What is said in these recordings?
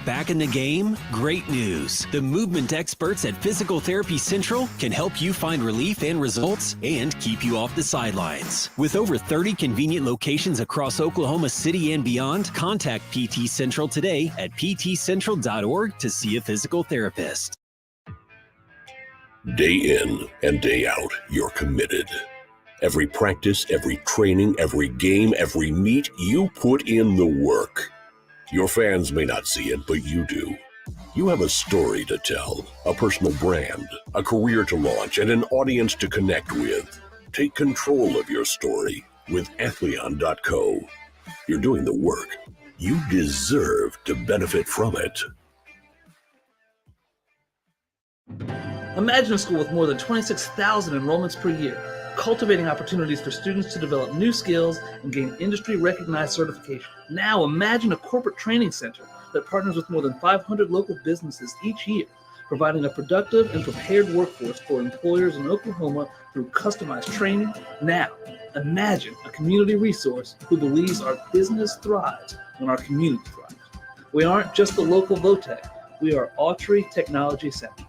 back in the game? Great news. The movement experts at Physical Therapy Central can help you find relief and results and keep you off the sidelines. With over 30 convenient locations across Oklahoma City and beyond, contact PT Central today at ptcentral.org to see a physical therapist. Day in and day out, you're committed. Every practice, every training, every game, every meet, you put in the work. Your fans may not see it, but you do. You have a story to tell, a personal brand, a career to launch, and an audience to connect with. Take control of your story with Athleon.co. You're doing the work. You deserve to benefit from it. Imagine a school with more than 26,000 enrollments per year, cultivating opportunities for students to develop new skills and gain industry-recognized certification. Now imagine a corporate training center that partners with more than 500 local businesses each year, providing a productive and prepared workforce for employers in Oklahoma through customized training. Now, imagine a community resource who believes our business thrives when our community thrives. We aren't just the local VOTEC, we are Autry Technology Center.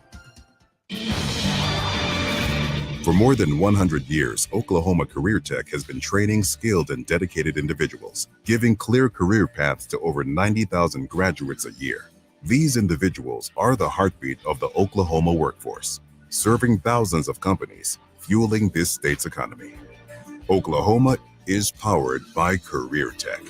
For more than 100 years, Oklahoma Career Tech has been training skilled and dedicated individuals, giving clear career paths to over 90,000 graduates a year. These individuals are the heartbeat of the Oklahoma workforce, serving thousands of companies, fueling this state's economy. Oklahoma is powered by Career Tech.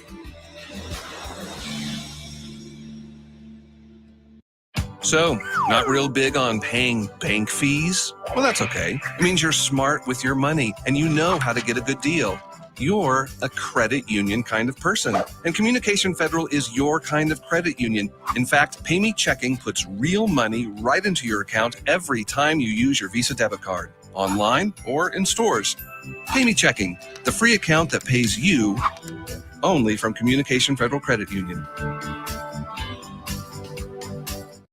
So, not real big on paying bank fees? Well, that's okay. It means you're smart with your money and you know how to get a good deal. You're a credit union kind of person, and Communication Federal is your kind of credit union. In fact, Pay Me Checking puts real money right into your account every time you use your Visa debit card, online or in stores. Pay Me Checking, the free account that pays you only from Communication Federal Credit Union.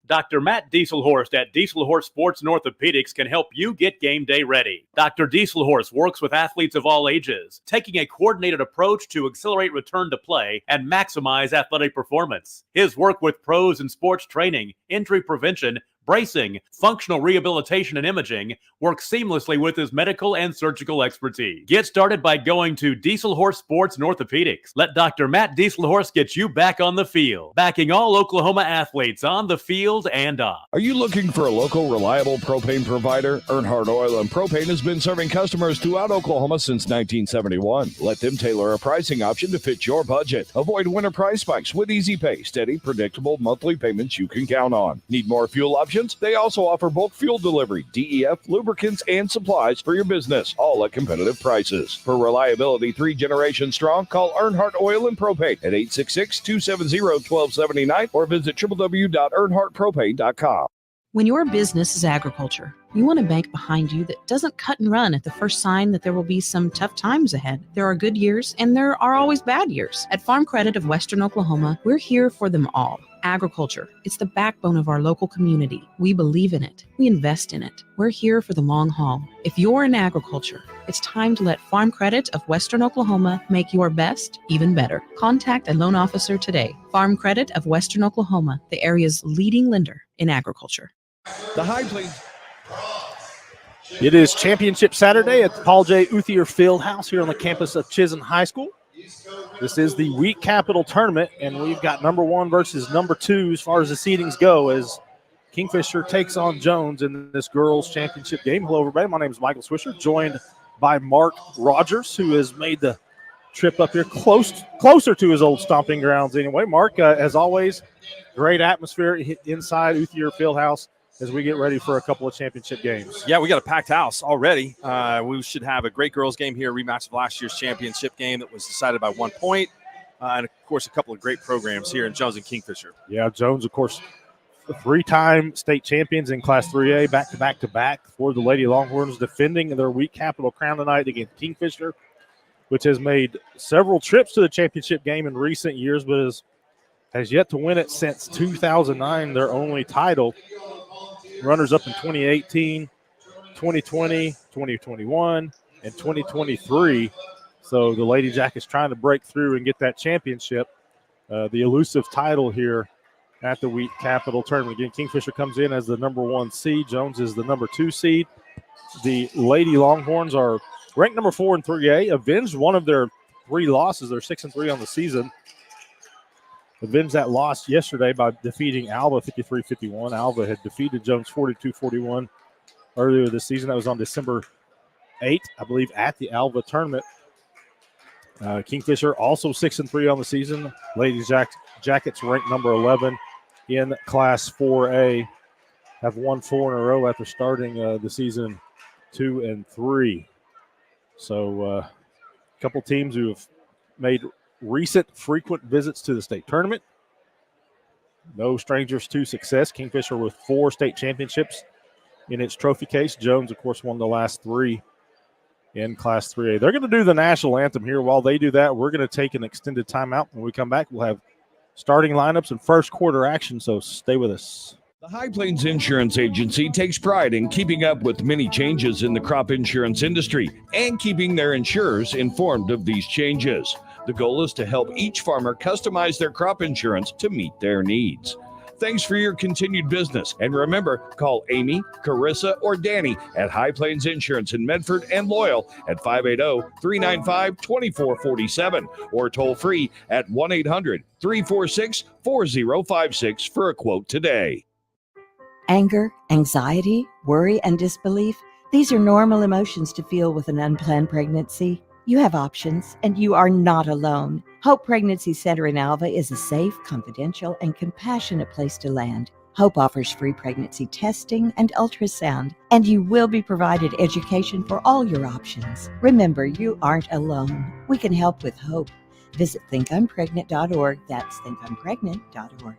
Dr. Matt Dieselhorst at Dieselhorst Sports and Orthopedics can help you get game day ready. Dr. Dieselhorst works with athletes of all ages, taking a coordinated approach to accelerate return to play and maximize athletic performance. His work with pros in sports training, injury prevention, bracing, functional rehabilitation, and imaging works seamlessly with his medical and surgical expertise. Get started by going to Dieselhorst Sports and Orthopedics. Let Dr. Matt Dieselhorst get you back on the field, backing all Oklahoma athletes on the field and off. Are you looking for a local, reliable propane provider? Earnhardt Oil and Propane has been serving customers throughout Oklahoma since 1971. Let them tailor a pricing option to fit your budget. Avoid winter price spikes with easy pay, steady, predictable monthly payments you can count on. Need more fuel options? They also offer bulk fuel delivery, DEF, lubricants, and supplies for your business, all at competitive prices. For reliability 3 generations strong, call Earnhardt Oil and Propane at 866-270-1279 or visit www.earnhardtpropane.com. When your business is agriculture, you want a bank behind you that doesn't cut and run at the first sign that there will be some tough times ahead. There are good years and there are always bad years. At Farm Credit of Western Oklahoma, we're here for them all. Agriculture, it's the backbone of our local community. We believe in it. We invest in it. We're here for the long haul. If you're in agriculture, it's time to let Farm Credit of Western Oklahoma make your best even better. Contact a loan officer today. Farm Credit of Western Oklahoma, the area's leading lender in agriculture. The High Plains. It is Championship Saturday at the Paul J. Uthier Fieldhouse here on the campus of Chisholm High School. This is the Week Capital Tournament, and we've got number 1 versus number 2 as far as the seedings go as Kingfisher takes on Jones in this girls' championship game. Hello, everybody. My name is Michael Swisher, joined by Mark Rogers, who has made the trip up here closer to his old stomping grounds anyway. Mark, as always, great atmosphere inside Uthier Fieldhouse as we get ready for a couple of championship games. Yeah, we got a packed house already. We should have a great girls game here, rematch of last year's championship game that was decided by 1 point. And, of course, a couple of great programs here in Jones and Kingfisher. Yeah, Jones, of course, 3-time state champions in Class 3A, back-to-back for the Lady Longhorns, defending their Week Capital crown tonight against Kingfisher, which has made several trips to the championship game in recent years, but has yet to win it since 2009, their only title. Runners-up in 2018, 2020, 2021, and 2023. So the Lady Jackets trying to break through and get that championship. The elusive title here at the Wheat Capital Tournament. Again, Kingfisher comes in as the number 1 seed. Jones is the number 2 seed. The Lady Longhorns are ranked number 4 in 3A, avenged one of their 3 losses. They're 6-3 on the season. Avenged that loss yesterday by defeating Alva 53-51. Alva had defeated Jones 42-41 earlier this season. That was on December 8th, I believe, at the Alva tournament. Kingfisher also 6-3 on the season. Ladies Jackets ranked number 11 in Class 4A. Have won 4 in a row after starting the season 2-3. So a couple teams who have made recent frequent visits to the state tournament. No strangers to success. Kingfisher with 4 state championships in its trophy case. Jones, of course, won the last 3 in Class 3A. They're going to do the national anthem here. While they do that, we're going to take an extended timeout. When we come back, we'll have starting lineups and first quarter action, so stay with us. The High Plains Insurance Agency takes pride in keeping up with many changes in the crop insurance industry and keeping their insurers informed of these changes. The goal is to help each farmer customize their crop insurance to meet their needs. Thanks for your continued business. And remember, call Amy, Carissa, or Danny at High Plains Insurance in Medford and Loyal at 580-395-2447 or toll free at 1-800-346-4056 for a quote today. Anger, anxiety, worry, and disbelief. These are normal emotions to feel with an unplanned pregnancy. You have options, and you are not alone. Hope Pregnancy Center in Alva is a safe, confidential, and compassionate place to land. Hope offers free pregnancy testing and ultrasound, and you will be provided education for all your options. Remember, you aren't alone. We can help with hope. Visit thinkimpregnant.org. That's thinkimpregnant.org.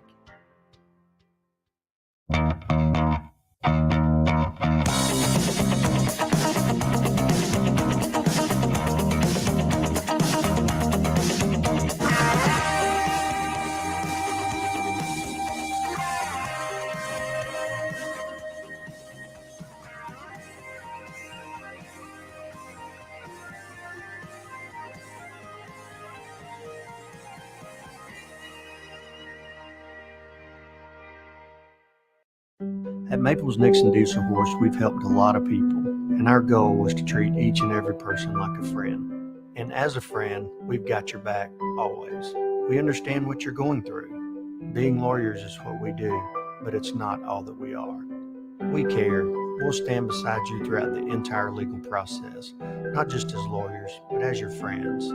At Maples Nixon Diesel Horse, we've helped a lot of people, and our goal was to treat each and every person like a friend. And as a friend, we've got your back always. We understand what you're going through. Being lawyers is what we do, but it's not all that we are. We care. We'll stand beside you throughout the entire legal process, not just as lawyers, but as your friends.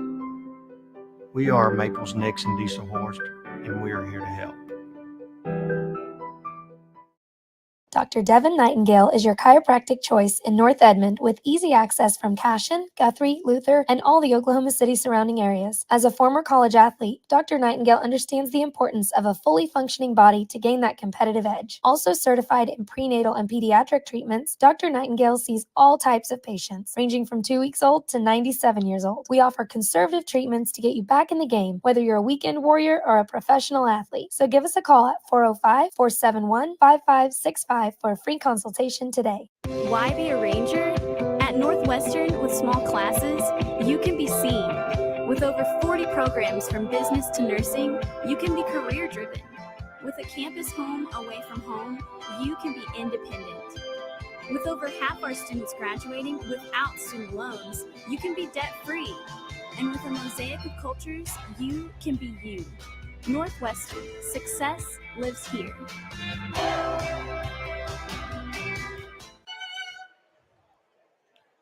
We are Maples Nixon Diesel Horse, and we are here to help. Dr. Devin Nightingale is your chiropractic choice in North Edmond with easy access from Cashion, Guthrie, Luther, and all the Oklahoma City surrounding areas. As a former college athlete, Dr. Nightingale understands the importance of a fully functioning body to gain that competitive edge. Also certified in prenatal and pediatric treatments, Dr. Nightingale sees all types of patients, ranging from 2 weeks old to 97 years old. We offer conservative treatments to get you back in the game, whether you're a weekend warrior or a professional athlete. So give us a call at 405-471-5565 for a free consultation today. Why be a ranger? At Northwestern, with small classes, you can be seen. With over 40 programs from business to nursing, you can be career-driven. With a campus home away from home, you can be independent. With over half our students graduating without student loans, you can be debt-free. And with a mosaic of cultures, you can be you. Northwestern, success lives here.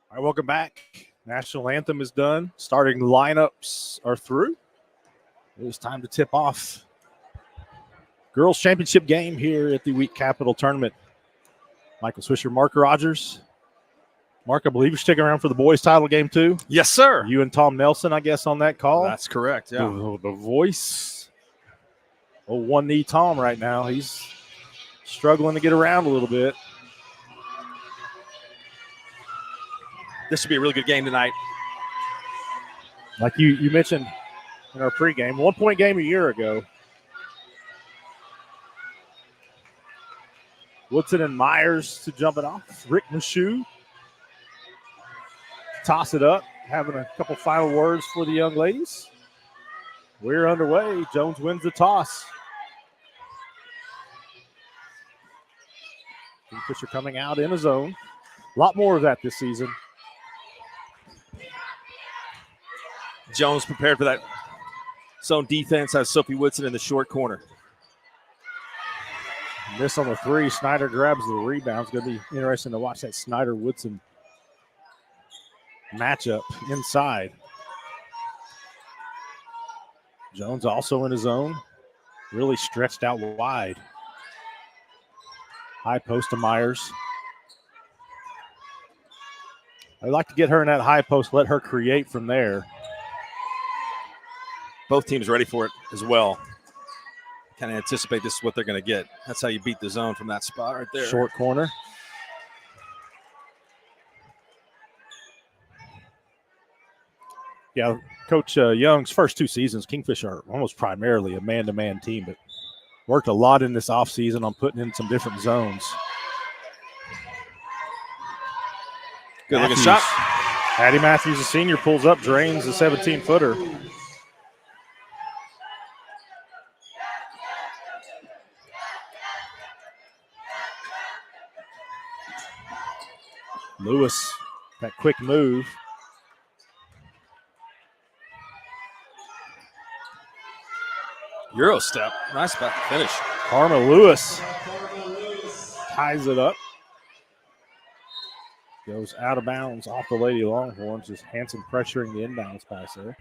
All right, welcome back. National anthem is done. Starting lineups are through. It is time to tip off girls championship game here at the Wheat Capital Tournament. Michael Swisher, Mark Rogers. Mark, I believe you're sticking around for the boys title game too. Yes, sir. You and Tom Nelson, I guess, on that call. That's correct, yeah. The voice. Oh, one knee Tom right now. He's struggling to get around a little bit. This should be a really good game tonight. Like you mentioned in our pregame, 1 point game a year ago. Woodson and Myers to jump it off. Rick Michoud toss it up, having a couple final words for the young ladies. We're underway. Jones wins the toss. Kingfisher coming out in a zone. A lot more of that this season. Jones prepared for that zone defense. Has Sophie Woodson in the short corner. Miss on the three. Snyder grabs the rebound. It's going to be interesting to watch that Snyder-Woodson matchup inside. Jones also in his zone. Really stretched out wide. High post to Myers. I'd like to get her in that high post, let her create from there. Both teams ready for it as well. Kind of anticipate this is what they're going to get. That's how you beat the zone from that spot right there. Short corner. Yeah, Coach Young's first 2 seasons, Kingfisher are almost primarily a man-to-man team, but worked a lot in this offseason on putting in some different zones. Good looking shot. Addie Matthews, a senior, pulls up, drains the 17-footer. Lewis, that quick move. Euro step. Nice back finish. Karma Lewis ties it up. Goes out of bounds off the Lady Longhorns. Just Hanson pressuring the inbounds pass there.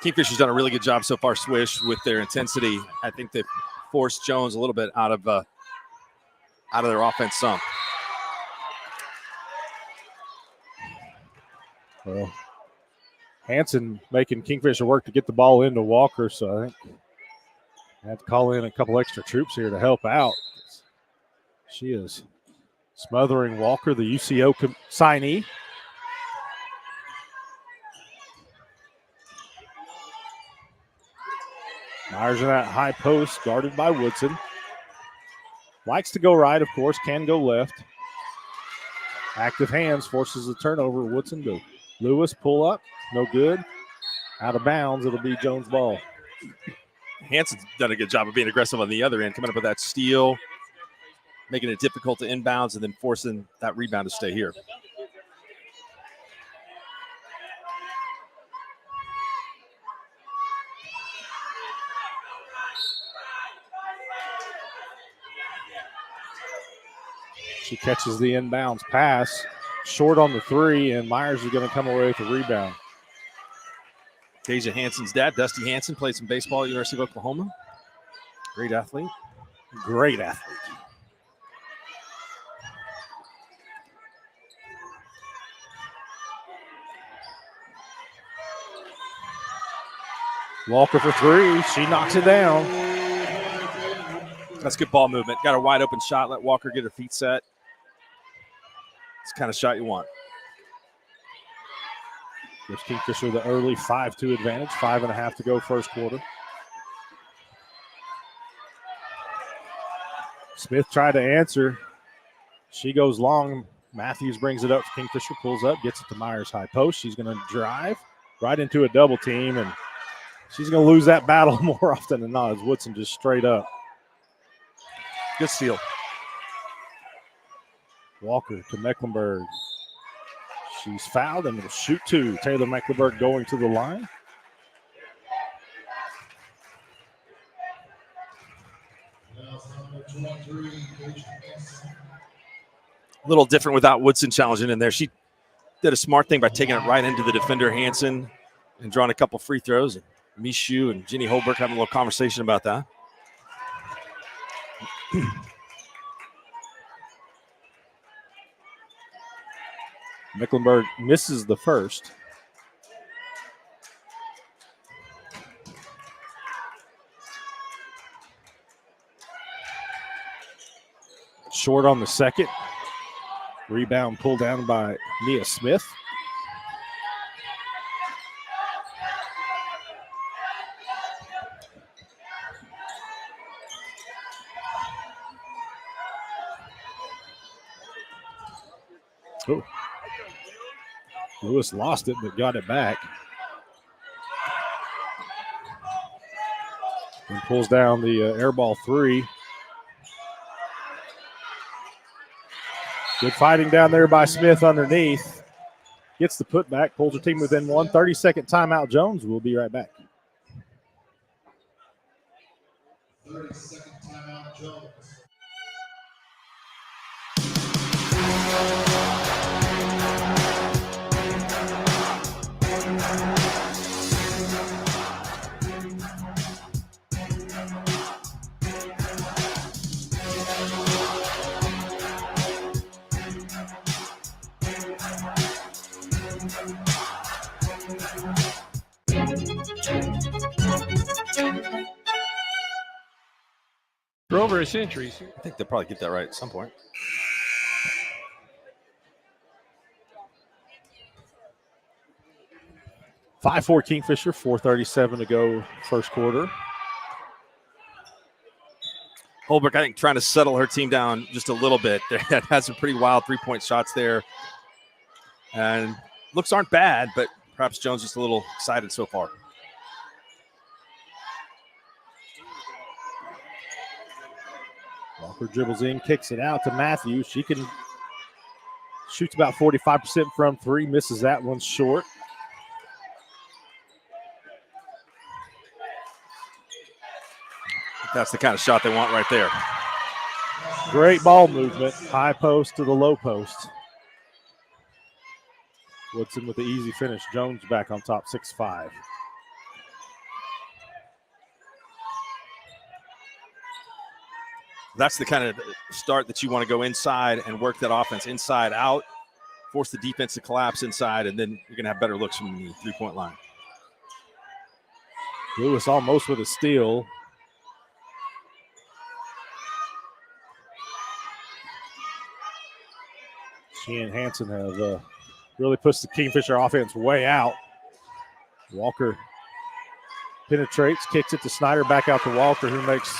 Kingfisher's done a really good job so far, Swish, with their intensity. I think they've forced Jones a little bit out of their offense some. Well, Hanson making Kingfisher work to get the ball into Walker, so I think I have to call in a couple extra troops here to help out. She is smothering Walker, the UCO signee. Myers in that high post, guarded by Woodson. Likes to go right, of course, can go left. Active hands forces the turnover. Woodson to Lewis, pull up, no good. Out of bounds, it'll be Jones' ball. Hanson's done a good job of being aggressive on the other end, coming up with that steal, making it difficult to inbounds, and then forcing that rebound to stay here. She catches the inbounds pass, short on the three, and Myers is going to come away with the rebound. Deja Hanson's dad, Dusty Hanson, played some baseball at the University of Oklahoma. Great athlete. Great athlete. Walker for three. She knocks it down. That's good ball movement. Got a wide open shot. Let Walker get her feet set. It's the kind of shot you want. Gives Kingfisher the early 5-2 advantage. 5.5 to go first quarter. Smith tried to answer. She goes long. Matthews brings it up. Kingfisher pulls up, gets it to Myers high post. She's going to drive right into a double team, and she's going to lose that battle more often than not as Woodson just straight up. Good steal. Walker to Mecklenburg. She's fouled and will shoot two. Taylor Mecklenburg going to the line. A little different without Woodson challenging in there. She did a smart thing by taking it right into the defender, Hanson, and drawing a couple free throws. Mishu and Jenny Holbrook having a little conversation about that. Mecklenburg misses the first. Short on the second. Rebound pulled down by Nia Smith. Oh. Lewis lost it, but got it back. And pulls down the air ball three. Good fighting down there by Smith underneath. Gets the putback, pulls her team within one. 30-second timeout, Jones. We'll be right back. 30-second timeout, Jones. For over a century. I think they'll probably get that right at some point. (5-4) Kingfisher, 4:37 to go first quarter. Holbrook, I think, trying to settle her team down just a little bit. They had some pretty wild three-point shots there. And looks aren't bad, but perhaps Jones just a little excited so far. Walker dribbles in, kicks it out to Matthews. She can shoots about 45% from three, misses that one short. That's the kind of shot they want right there. Great ball movement, high post to the low post. Woodson with the easy finish. Jones back on top, 6-5. That's the kind of start that you want to go inside and work that offense inside out, force the defense to collapse inside, and then you're going to have better looks from the three-point line. Lewis almost with a steal. She and Hanson have really pushed the Kingfisher offense way out. Walker penetrates, kicks it to Snyder, back out to Walker, who makes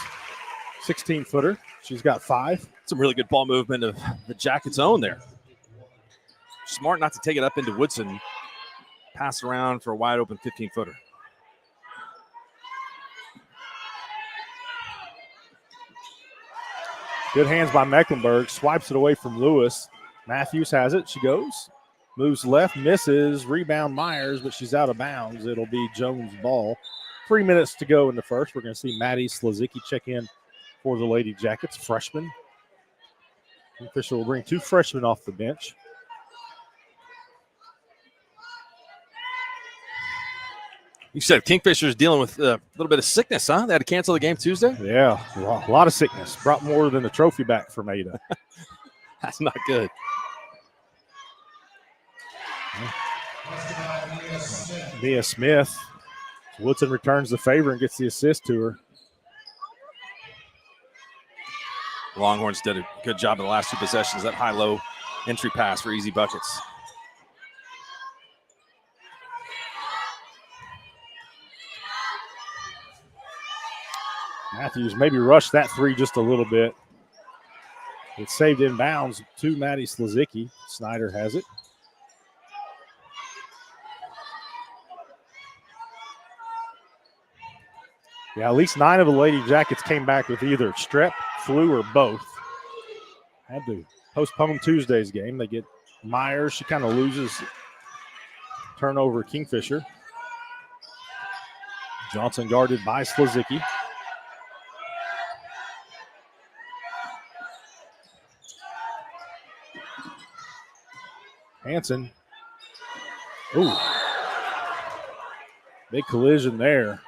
16-footer. She's got 5. Some really good ball movement of the Jackets' own there. Smart not to take it up into Woodson. Pass around for a wide open 15-footer. Good hands by Mecklenburg. Swipes it away from Lewis. Matthews has it. She goes. Moves left, misses. Rebound Myers, but she's out of bounds. It'll be Jones' ball. 3 minutes to go in the first. We're going to see Maddie Slazicki check in for the Lady Jackets, freshman. Kingfisher will bring 2 freshmen off the bench. You said Kingfisher's dealing with a little bit of sickness, huh? They had to cancel the game Tuesday? Yeah, a lot of sickness. Brought more than the trophy back from Ada. That's not good. Mia Smith. Woodson returns the favor and gets the assist to her. Longhorns did a good job in the last 2 possessions. That high-low entry pass for easy buckets. Matthews maybe rushed that 3 just a little bit. It's saved in bounds to Maddie Slazicki. Snyder has it. Yeah, at least 9 of the Lady Jackets came back with either strep, flu, or both. Had to postpone Tuesday's game. They get Myers. She kind of loses turnover Kingfisher. Johnson guarded by Slazicki. Hanson. Ooh. Big collision there.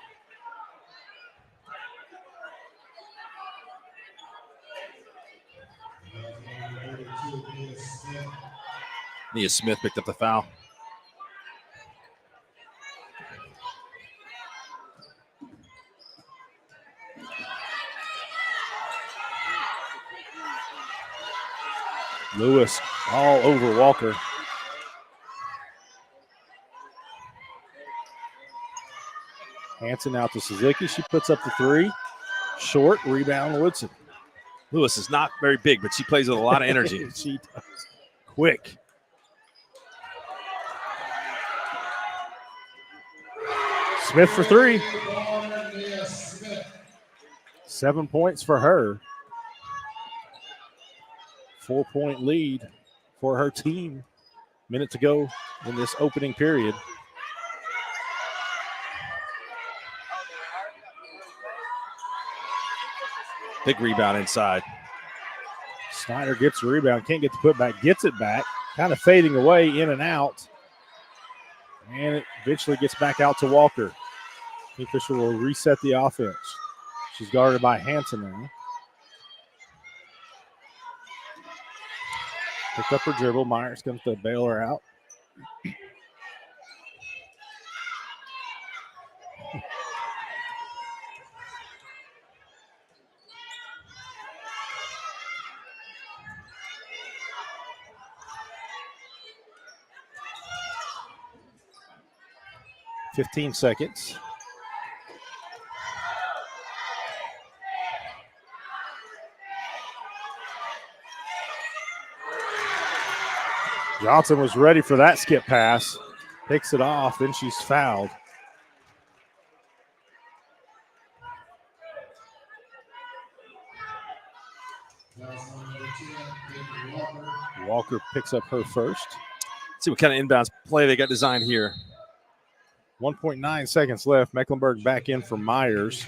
Nia Smith picked up the foul. Lewis all over Walker. Hanson out to Suzuki. She puts up the 3. Short, rebound Woodson. Lewis is not very big, but she plays with a lot of energy. She does. Quick. Smith for 3. 7 points for her. 4-point lead for her team. Minute to go in this opening period. Big rebound inside. Snyder gets the rebound, can't get the putback, gets it back, kind of fading away in and out. And it eventually gets back out to Walker. Kingfisher will reset the offense. She's guarded by Hanson now. Picked up her dribble. Myers comes to bail her out. "15 seconds. Johnson was ready for that skip pass. Picks it off, then she's fouled. Walker picks up her first. Let's see what kind of inbounds play they got designed here. 1.9 seconds left. Mecklenburg back in for Myers.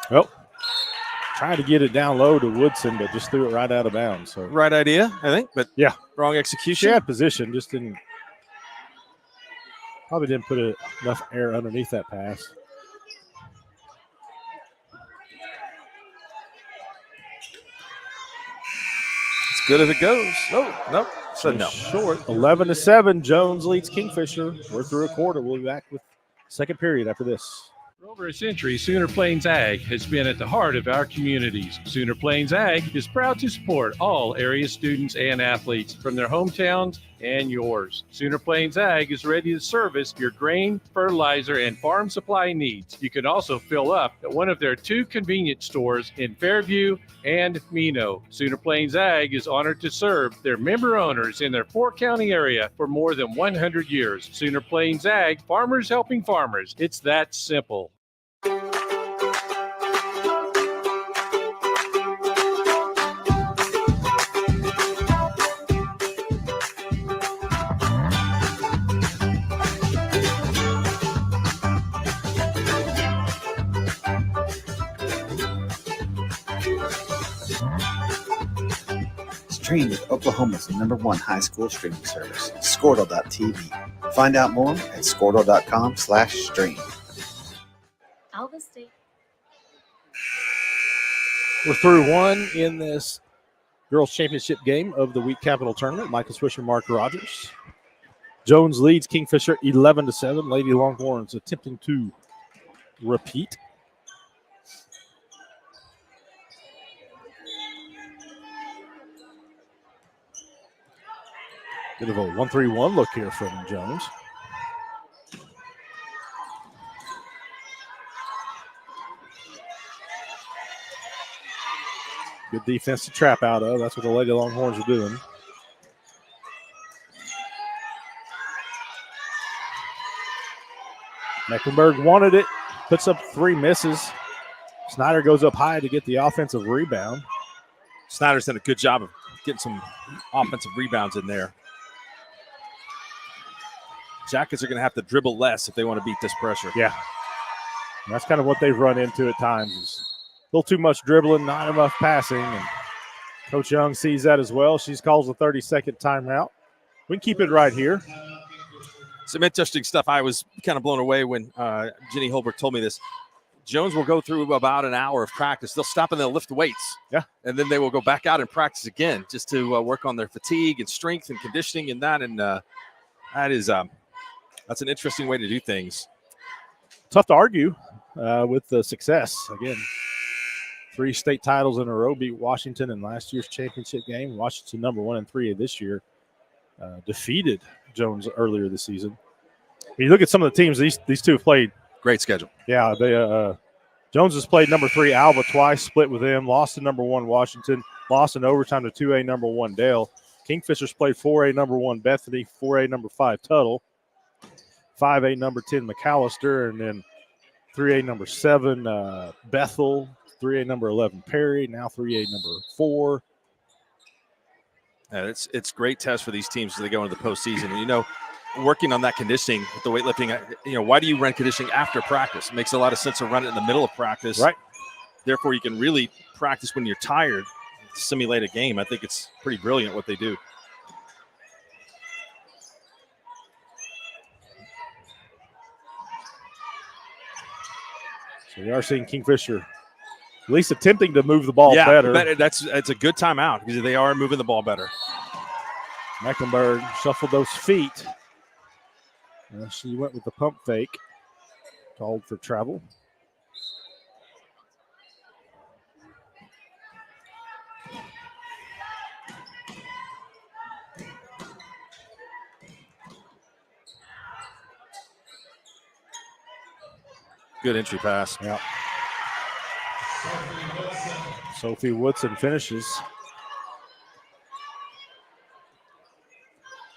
Oh, trying to get it down low to Woodson, but just threw it right out of bounds. So Right idea, I think, but yeah, wrong she execution. had position, just didn't. Probably didn't put enough air underneath that pass. It's good if it goes. Nope. So no. Short. 11-7. Jones leads Kingfisher. We're through a quarter. We'll be back with second period after this. For over a century, Sooner Plains Ag has been at the heart of our communities. Sooner Plains Ag is proud to support all area students and athletes from their hometowns and yours. Sooner Plains Ag is ready to service your grain, fertilizer, and farm supply needs. You can also fill up at one of their 2 convenience stores in Fairview and Mino. Sooner Plains Ag is honored to serve their member owners in their 4-county area for more than 100 years. Sooner Plains Ag, farmers helping farmers. It's that simple. Stream with Oklahoma's #1 high school streaming service, Squirtle.tv. Find out more at Squirtle.com/stream. Alva State. We're through one in this girls' championship game of the week capital tournament. Michael Swisher, Mark Rogers. Jones leads Kingfisher 11-7. Lady Longhorns attempting to repeat. Bit of a 1-3-1 look here from Jones. Good defense to trap out of. That's what the Lady Longhorns are doing. Mecklenburg wanted it. Puts up 3 misses. Snyder goes up high to get the offensive rebound. Snyder's done a good job of getting some offensive rebounds in there. Jackets are going to have to dribble less if they want to beat this pressure. Yeah. And that's kind of what they've run into at times. Is a little too much dribbling, not enough passing. And Coach Young sees that as well. She calls a 30-second timeout. We can keep it right here. Some interesting stuff. I was kind of blown away when Jenny Holbrook told me this. Jones will go through about an hour of practice. They'll stop and they'll lift weights. Yeah. And then they will go back out and practice again just to work on their fatigue and strength and conditioning and that. And that is that's an interesting way to do things. Tough to argue with the success. Again, 3 state titles in a row, beat Washington in last year's championship game. Washington #1 and 3 this year. Defeated Jones earlier this season. When you look at some of the teams these two have played. Great schedule. Yeah, they Jones has played #3 Alva twice, split with them, lost to #1 Washington, lost in overtime to 2A #1 Dale. Kingfisher's played 4A #1 Bethany, 4A #5 Tuttle, 5A #10 McAllister, and then 3A number 7, Bethel. 3A number 11, Perry. Now 3A number 4. It's great test for these teams as they go into the postseason. And, working on that conditioning with the weightlifting, why do you run conditioning after practice? It makes a lot of sense to run it in the middle of practice. Right. Therefore, you can really practice when you're tired to simulate a game. I think it's pretty brilliant what they do. So we are seeing Kingfisher at least attempting to move the ball better. That's a good timeout because they are moving the ball better. Mecklenburg shuffled those feet. She went with the pump fake. Called for travel. Good entry pass. Yeah. Sophie Woodson finishes.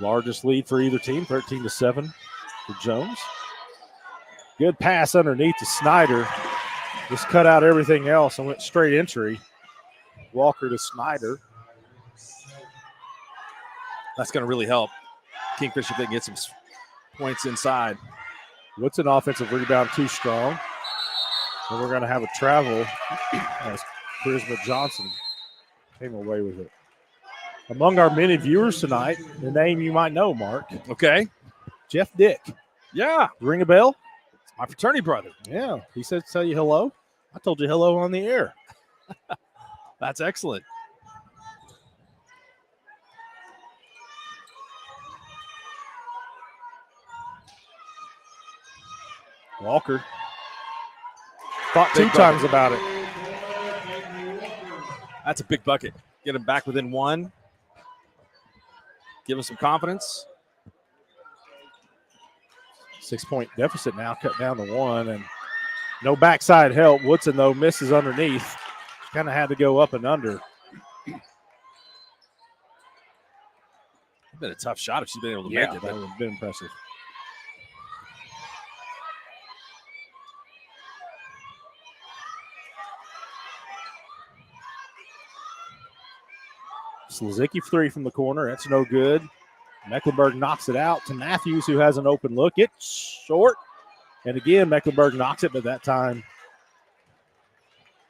Largest lead for either team, 13-7 for Jones. Good pass underneath to Snyder. Just cut out everything else and went straight entry. Walker to Snyder. That's going to really help Kingfisher if they can get some points inside. Woodson offensive rebound too strong. And we're going to have a travel as Charisma Johnson came away with it. Among our many viewers tonight, the name you might know, Mark. Okay. Jeff Dick. Yeah. Ring a bell? It's my fraternity brother. Yeah. He said to tell you hello. I told you hello on the air. That's excellent. Walker thought two times about it. That's a big bucket. Get him back within one. Give him some confidence. 6-point deficit now, cut down to 1, and no backside help. Woodson, though, misses underneath. She kind of had to go up and under. It's been a tough shot if she's been able to Yeah, make it. that would have been impressive. Slazicki 3 from the corner. That's no good. Mecklenburg knocks it out to Matthews, who has an open look. It's short. And again, Mecklenburg knocks it, but that time.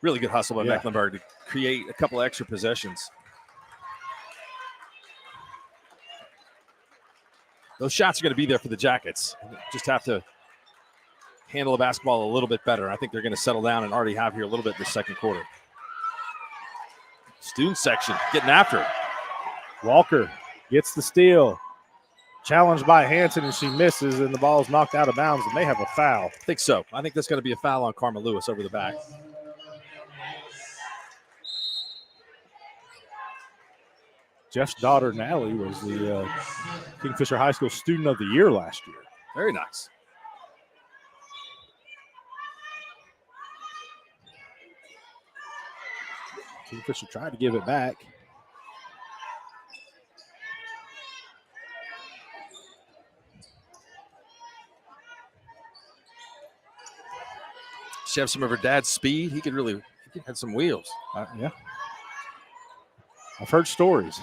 Really good hustle by Mecklenburg to create a couple extra possessions. Those shots are going to be there for the Jackets. Just have to handle the basketball a little bit better. I think they're going to settle down and already have here a little bit in the second quarter. Student section getting after it. Walker gets the steal. Challenged by Hanson, and she misses, and the ball is knocked out of bounds, and they have a foul. I think so. I think that's going to be a foul on Karma Lewis over the back. Jeff's daughter, Natalie, was the Kingfisher High School Student of the Year last year. Very nice. Kingfisher tried to give it back. She has some of her dad's speed. He could have some wheels. Yeah. I've heard stories.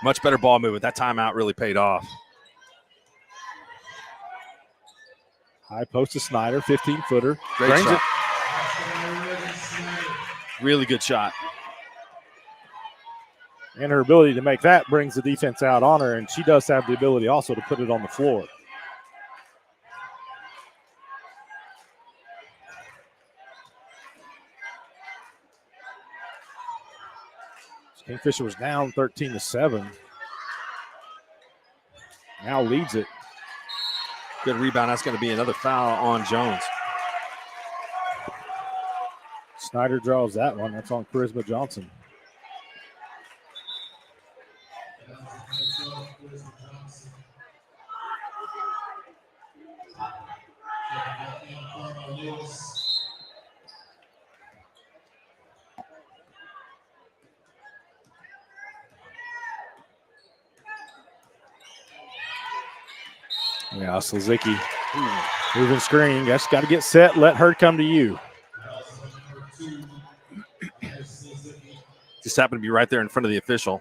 Much better ball movement. That timeout really paid off. High post to Snyder, 15-footer. Great shot. Really good shot. And her ability to make that brings the defense out on her, and she does have the ability also to put it on the floor. Kingfisher was down 13-7. Now leads it. Good rebound. That's going to be another foul on Jones. Snyder draws that one. That's on Charisma Johnson. Yeah, Slizicki moving screen. Just got to get set. Let her come to you. Just happened to be right there in front of the official.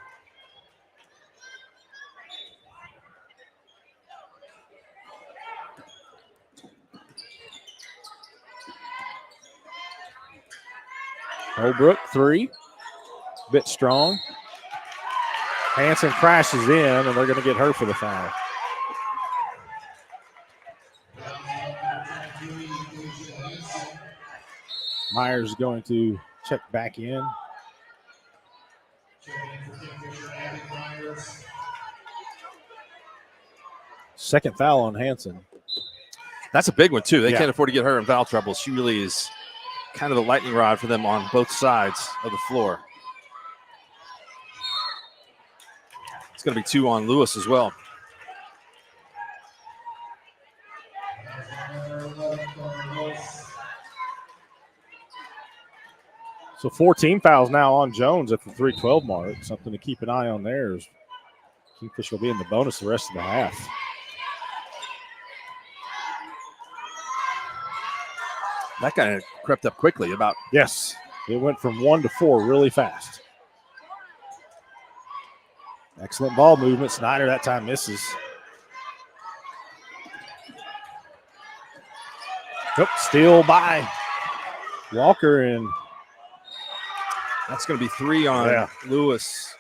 Holbrook, 3. Bit strong. Hanson crashes in, and they're going to get her for the foul. Myers going to check back in. Second foul on Hanson. That's a big one, too. They Yeah. can't afford to get her in foul trouble. She really is kind of the lightning rod for them on both sides of the floor. It's going to be 2 on Lewis as well. So 14 fouls now on Jones at the 3:12 mark. Something to keep an eye on there. Kingfisher will be in the bonus the rest of the half. That kind of crept up quickly. Yes, it went from 1 to 4 really fast. Excellent ball movement. Snyder that time misses. Nope, steal by Walker, and that's going to be 3 on Lewis.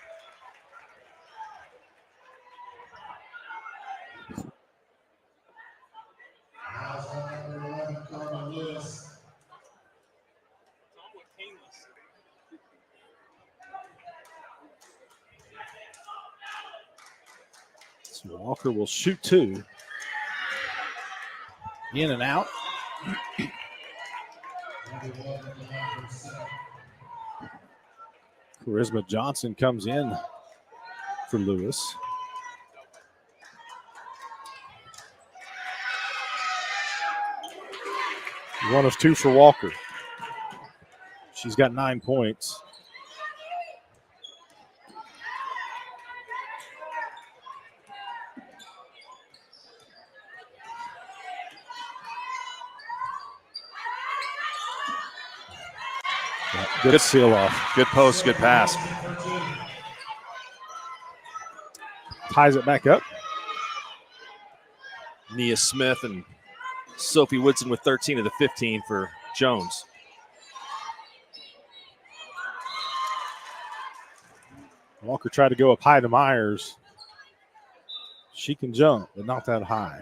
So Walker will shoot 2. In and out. Charisma Johnson comes in for Lewis. One of 2 for Walker. She's got 9 points. Good seal off. Good post, good pass. Ties it back up. Nia Smith and Sophie Woodson with 13 of the 15 for Jones. Walker tried to go up high to Myers. She can jump, but not that high.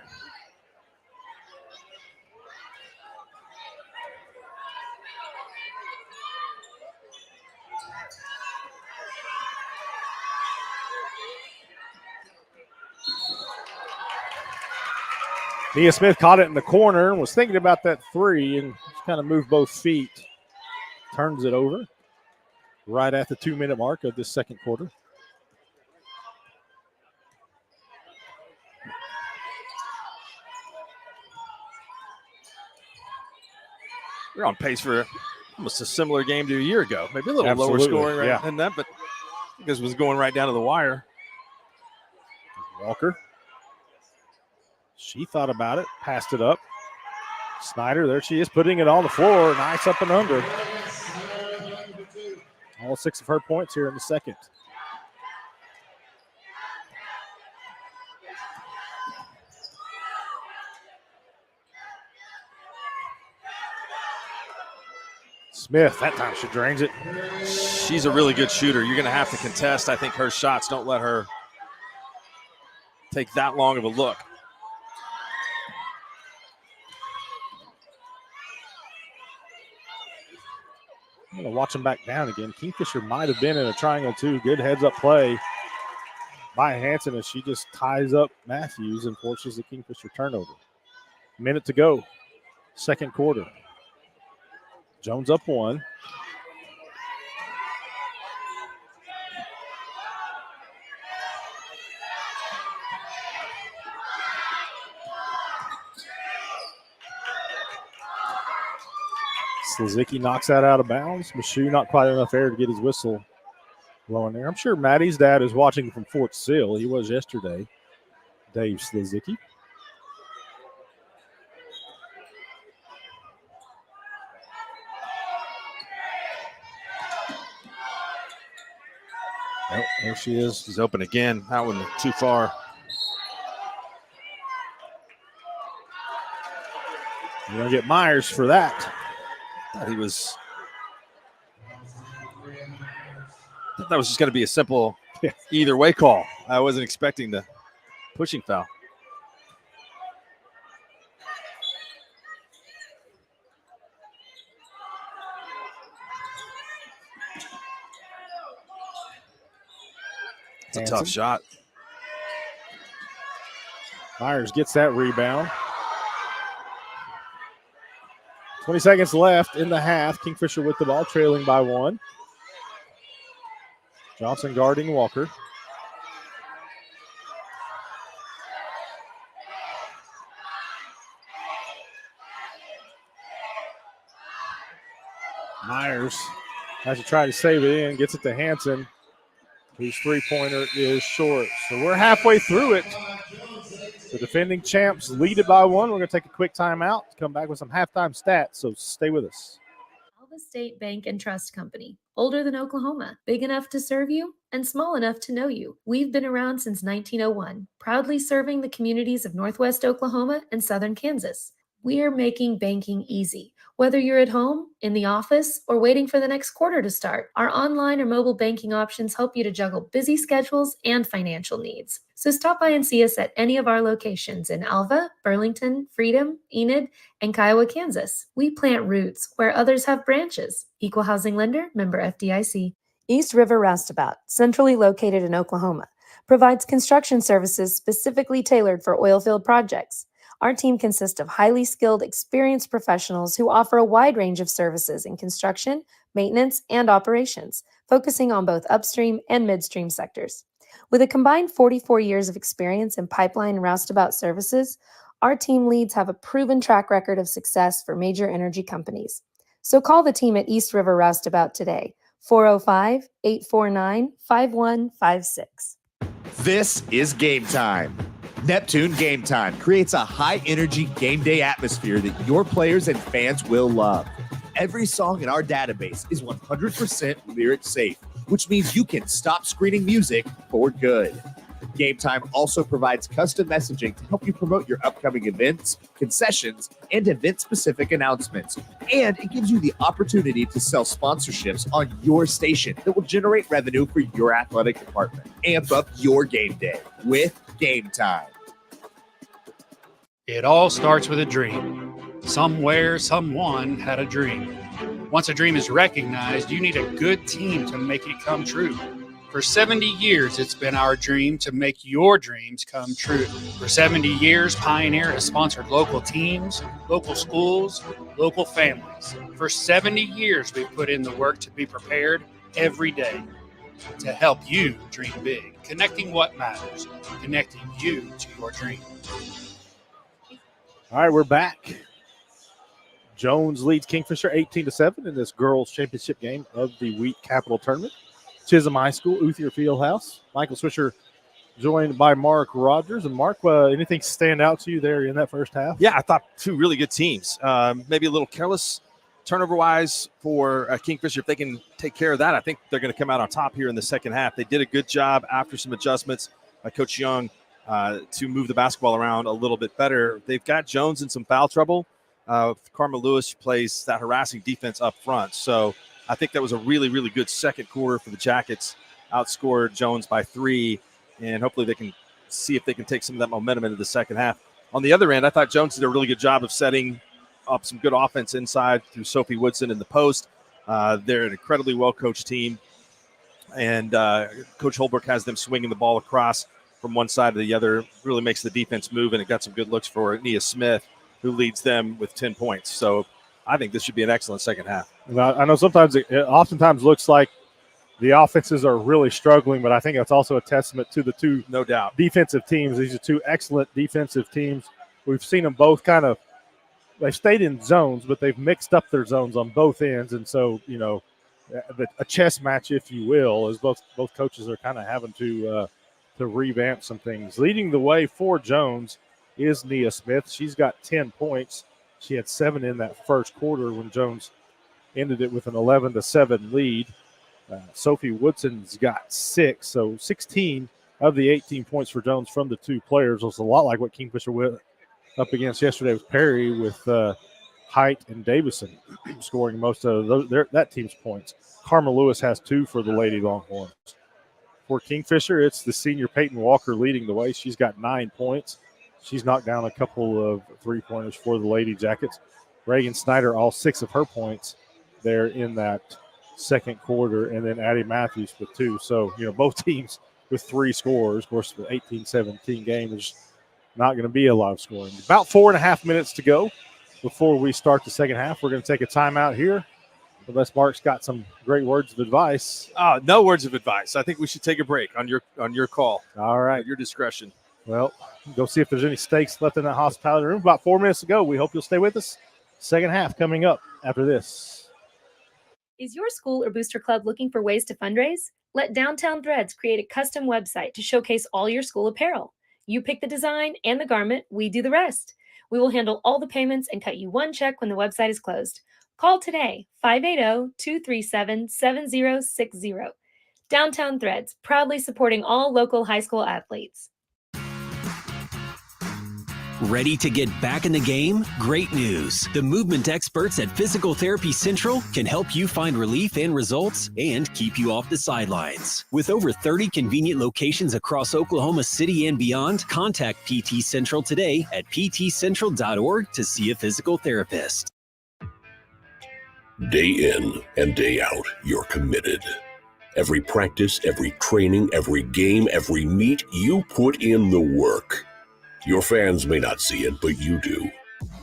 Nia Smith caught it in the corner, was thinking about that 3, and just kind of moved both feet. Turns it over right at the 2-minute mark of this second quarter. We're on pace for almost a similar game to a year ago. Maybe a little lower scoring than that, but because it was going right down to the wire. Walker. She thought about it, passed it up. Snyder, there she is, putting it on the floor. Nice up and under. All 6 of her points here in the second. Smith, that time she drains it. She's a really good shooter. You're going to have to contest. I think her shots don't let her take that long of a look. I'm going to watch him back down again. Kingfisher might have been in a triangle too. Good heads-up play by Hanson as she just ties up Matthews and forces the Kingfisher turnover. Minute to go, second quarter. Jones up 1. Slizicki knocks that out of bounds. Michoud not quite enough air to get his whistle blowing there. I'm sure Maddie's dad is watching from Fort Sill. He was yesterday. Dave Slizicki. Oh, there she is. She's open again. That one too far. You're going to get Myers for that. Thought that was just going to be a simple either way call. I wasn't expecting the pushing foul. It's a tough shot. Myers gets that rebound. 20 seconds left in the half. Kingfisher with the ball, trailing by 1. Johnson guarding Walker. Myers has to try to save it in, gets it to Hanson, whose three-pointer is short. So we're halfway through it. The defending champs lead it by 1. We're going to take a quick timeout, come back with some halftime stats, so stay with us. Alva State Bank and Trust Company, older than Oklahoma, big enough to serve you and small enough to know you. We've been around since 1901, proudly serving the communities of Northwest Oklahoma and Southern Kansas. We are making banking easy. Whether you're at home, in the office, or waiting for the next quarter to start, our online or mobile banking options help you to juggle busy schedules and financial needs. So stop by and see us at any of our locations in Alva, Burlington, Freedom, Enid, and Kiowa, Kansas. We plant roots where others have branches. Equal Housing Lender, member FDIC. East River Roustabout, centrally located in Oklahoma, provides construction services specifically tailored for oilfield projects. Our team consists of highly skilled, experienced professionals who offer a wide range of services in construction, maintenance, and operations, focusing on both upstream and midstream sectors. With a combined 44 years of experience in pipeline and roustabout services, our team leads have a proven track record of success for major energy companies. So call the team at East River Roustabout today, 405-849-5156. This is Game Time. Neptune Game Time creates a high-energy game day atmosphere that your players and fans will love. Every song in our database is 100% lyric safe, which means you can stop screening music for good. Game Time also provides custom messaging to help you promote your upcoming events, concessions, and event-specific announcements. And it gives you the opportunity to sell sponsorships on your station that will generate revenue for your athletic department. Amp up your game day with Game Time. It all starts with a dream. Somewhere, someone had a dream. Once a dream is recognized, you need a good team to make it come true. For 70 years, it's been our dream to make your dreams come true. For 70 years, Pioneer has sponsored local teams, local schools, local families. For 70 years, we've put in the work to be prepared every day to help you dream big. Connecting what matters, connecting you to your dream. All right, we're back. Jones leads Kingfisher 18-7 in this girls' championship game of the week capital tournament. Chisholm High School, Uthier Fieldhouse. Michael Swisher joined by Mark Rogers. And Mark, anything stand out to you there in that first half? Yeah, I thought two really good teams. Maybe a little careless turnover-wise for Kingfisher. If they can take care of that, I think they're going to come out on top here in the second half. They did a good job after some adjustments by Coach Young to move the basketball around a little bit better. They've got Jones in some foul trouble. Karma Lewis plays that harassing defense up front. So I think that was a really, really good second quarter for the Jackets. Outscored Jones by 3, and hopefully they can see if they can take some of that momentum into the second half. On the other end, I thought Jones did a really good job of setting up some good offense inside through Sophie Woodson in the post. They're an incredibly well-coached team, and Coach Holbrook has them swinging the ball across from one side to the other, really makes the defense move, and it got some good looks for Nia Smith, who leads them with 10 points. So I think this should be an excellent second half. I know sometimes it oftentimes looks like the offenses are really struggling, but I think that's also a testament to the two no doubt defensive teams. These are two excellent defensive teams. We've seen them both they've stayed in zones, but they've mixed up their zones on both ends. And so, a chess match, if you will, as both coaches are kind of having to revamp some things. Leading the way for Jones is Nia Smith. She's got 10 points. She had 7 in that first quarter when Jones ended it with an 11-7 lead. Sophie Woodson's got 6, so 16 of the 18 points for Jones from the 2 players. It was a lot like what Kingfisher went up against yesterday with Perry, with Height and Davison scoring most of that team's points. Karma Lewis has 2 for the Lady Longhorns. For Kingfisher, it's the senior Peyton Walker leading the way. She's got 9 points. She's knocked down a couple of 3-pointers for the Lady Jackets. Reagan Snyder, all 6 of her points there in that second quarter, and then Addie Matthews with 2. So, both teams with 3 scores. Of course, the 18-17 game is not going to be a lot of scoring. About 4.5 minutes to go before we start the second half. We're going to take a timeout here, unless Mark's got some great words of advice. No words of advice. I think we should take a break on your call. All right. At your discretion. Well, go see if there's any steaks left in that hospitality room. About 4 minutes to go. We hope you'll stay with us. Second half coming up after this. Is your school or booster club looking for ways to fundraise? Let Downtown Threads create a custom website to showcase all your school apparel. You pick the design and the garment, we do the rest. We will handle all the payments and cut you one check when the website is closed. Call today, 580-237-7060. Downtown Threads, proudly supporting all local high school athletes. Ready to get back in the game? Great news. The movement experts at Physical Therapy Central can help you find relief and results and keep you off the sidelines. With over 30 convenient locations across Oklahoma City and beyond, contact PT Central today at ptcentral.org to see a physical therapist. Day in and day out, you're committed. Every practice, every training, every game, every meet, you put in the work. Your fans may not see it, but you do.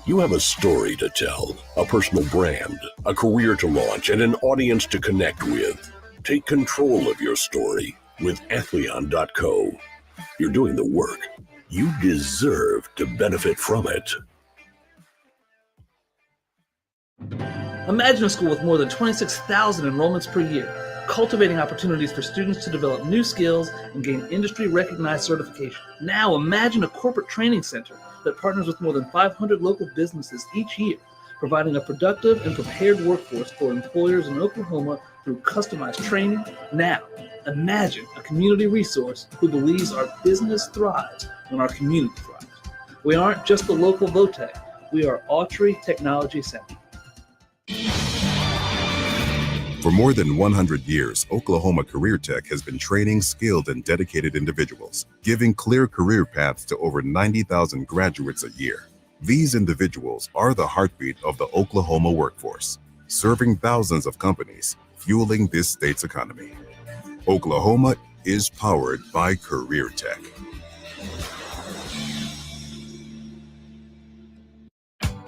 You have a story to tell, a personal brand, a career to launch, and an audience to connect with. Take control of your story with Athleon.co. You're doing the work. You deserve to benefit from it. Imagine a school with more than 26,000 enrollments per year, cultivating opportunities for students to develop new skills and gain industry-recognized certification. Now imagine a corporate training center that partners with more than 500 local businesses each year, providing a productive and prepared workforce for employers in Oklahoma through customized training. Now imagine a community resource who believes our business thrives when our community thrives. We aren't just the local VOTEC, we are Autry Technology Center. For more than 100 years, Oklahoma Career Tech has been training skilled and dedicated individuals, giving clear career paths to over 90,000 graduates a year. These individuals are the heartbeat of the Oklahoma workforce, serving thousands of companies, fueling this state's economy. Oklahoma is powered by Career Tech.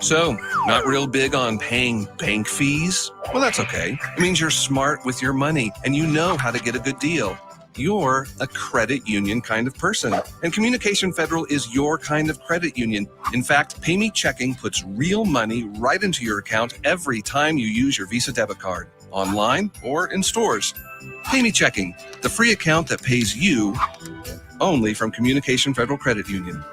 So, not real big on paying bank fees? Well, that's okay. It means you're smart with your money and you know how to get a good deal. You're a credit union kind of person, and Communication Federal is your kind of credit union. In fact, Pay Me Checking puts real money right into your account every time you use your Visa debit card, online or in stores. Pay Me Checking, the free account that pays you, only from Communication Federal Credit Union.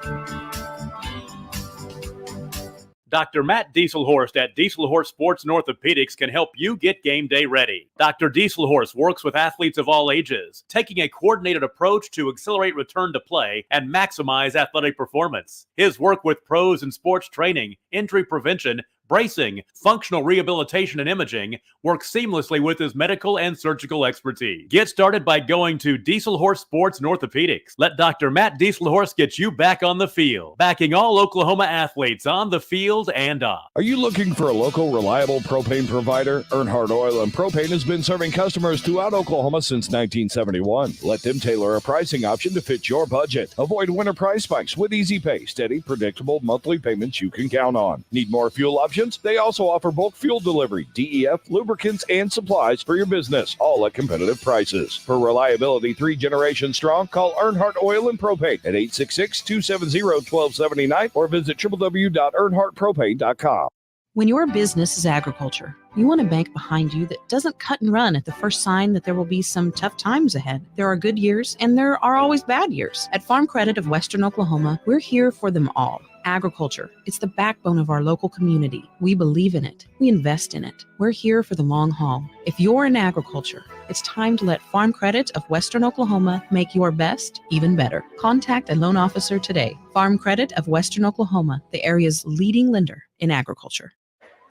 Dr. Matt Dieselhorst at Dieselhorst Sports and Orthopedics can help you get game day ready. Dr. Dieselhorst works with athletes of all ages, taking a coordinated approach to accelerate return to play and maximize athletic performance. His work with pros in sports training, injury prevention, bracing, functional rehabilitation, and imaging works seamlessly with his medical and surgical expertise. Get started by going to Dieselhorst Sports and Orthopedics. Let Dr. Matt Dieselhorst get you back on the field, backing all Oklahoma athletes on the field and off. Are you looking for a local, reliable propane provider? Earnhardt Oil and Propane has been serving customers throughout Oklahoma since 1971. Let them tailor a pricing option to fit your budget. Avoid winter price spikes with easy pay, steady, predictable monthly payments you can count on. Need more fuel options? They also offer bulk fuel delivery, DEF, lubricants, and supplies for your business, all at competitive prices. For reliability 3 generations strong, call Earnhardt Oil and Propane at 866-270-1279 or visit www.earnhardtpropane.com. When your business is agriculture, you want a bank behind you that doesn't cut and run at the first sign that there will be some tough times ahead. There are good years and there are always bad years. At Farm Credit of Western Oklahoma, we're here for them all. Agriculture. It's the backbone of our local community. We believe in it. We invest in it. We're here for the long haul. If you're in agriculture, it's time to let Farm Credit of Western Oklahoma make your best even better. Contact a loan officer today. Farm Credit of Western Oklahoma, the area's leading lender in agriculture.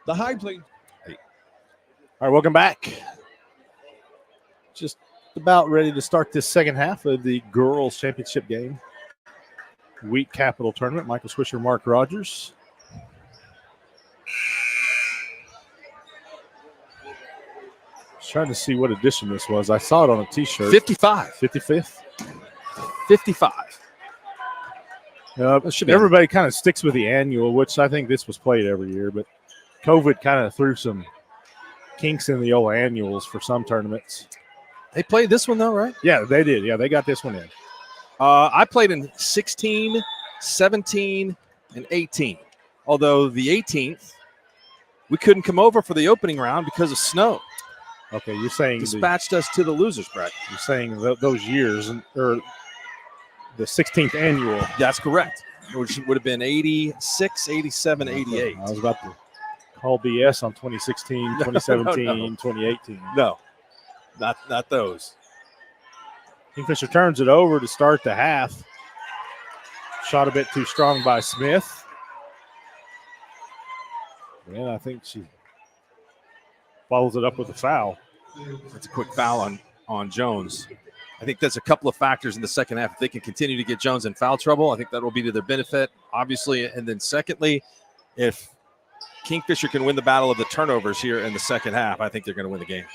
The High Plains. All right, welcome back. Just about ready to start this second half of the girls' championship game. Wheat Capital Tournament. Michael Swisher, Mark Rogers. Just trying to see what edition this was. I saw it on a T-shirt. 55. 55th? 55. Everybody kind of sticks with the annual, which I think this was played every year, but COVID kind of threw some kinks in the old annuals for some tournaments. They played this one, though, right? Yeah, they did. Yeah, they got this one in. I played in 16, 17, and 18. Although the 18th, we couldn't come over for the opening round because of snow. Okay, you're saying dispatched us to the losers bracket. You're saying those years, or the 16th annual. That's correct. Which would have been 86, 87, 88. I was about to call BS on 2016, 2017, No. 2018. No, not those. Kingfisher turns it over to start the half. Shot a bit too strong by Smith. And I think she follows it up with a foul. That's a quick foul on Jones. I think there's a couple of factors in the second half. If they can continue to get Jones in foul trouble, I think that will be to their benefit, obviously. And then secondly, if Kingfisher can win the battle of the turnovers here in the second half, I think they're going to win the game.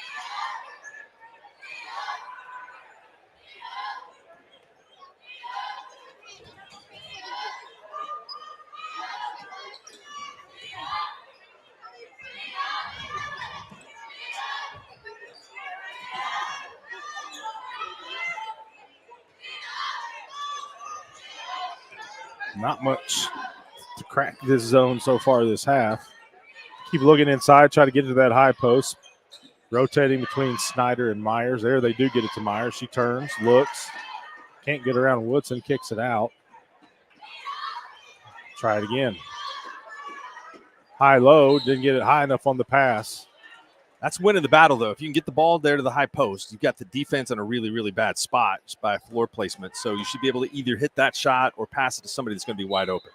Not much to crack this zone so far this half. Keep looking inside, try to get to that high post. Rotating between Snyder and Myers. There they do get it to Myers. She turns, looks. Can't get around Woodson, kicks it out. Try it again. High-low, didn't get it high enough on the pass. That's winning the battle, though. If you can get the ball there to the high post, you've got the defense in a really, really bad spot just by floor placement. So you should be able to either hit that shot or pass it to somebody that's going to be wide open.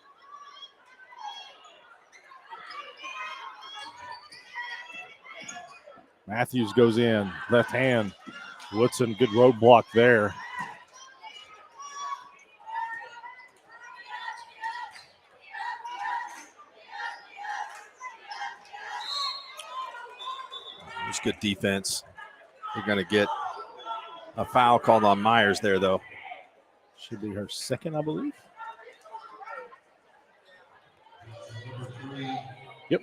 Matthews goes in, left hand. Woodson, good roadblock there. It's good defense. They're going to get a foul called on Myers there, though. Should be her second, I believe. Yep.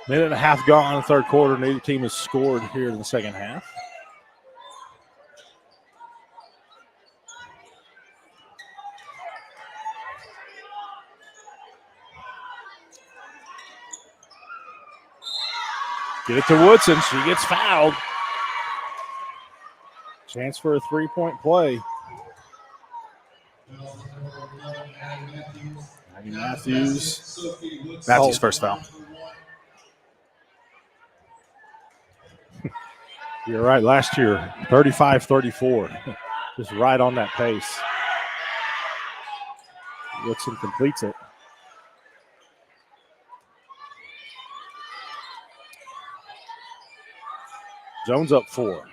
Minute and a half gone in the third quarter. Neither team has scored here in the second half. Get it to Woodson. She gets fouled. Chance for a three-point play. Matthews first foul. You're right. Last year, 35-34. Just right on that pace. Woodson completes it. Jones up 4.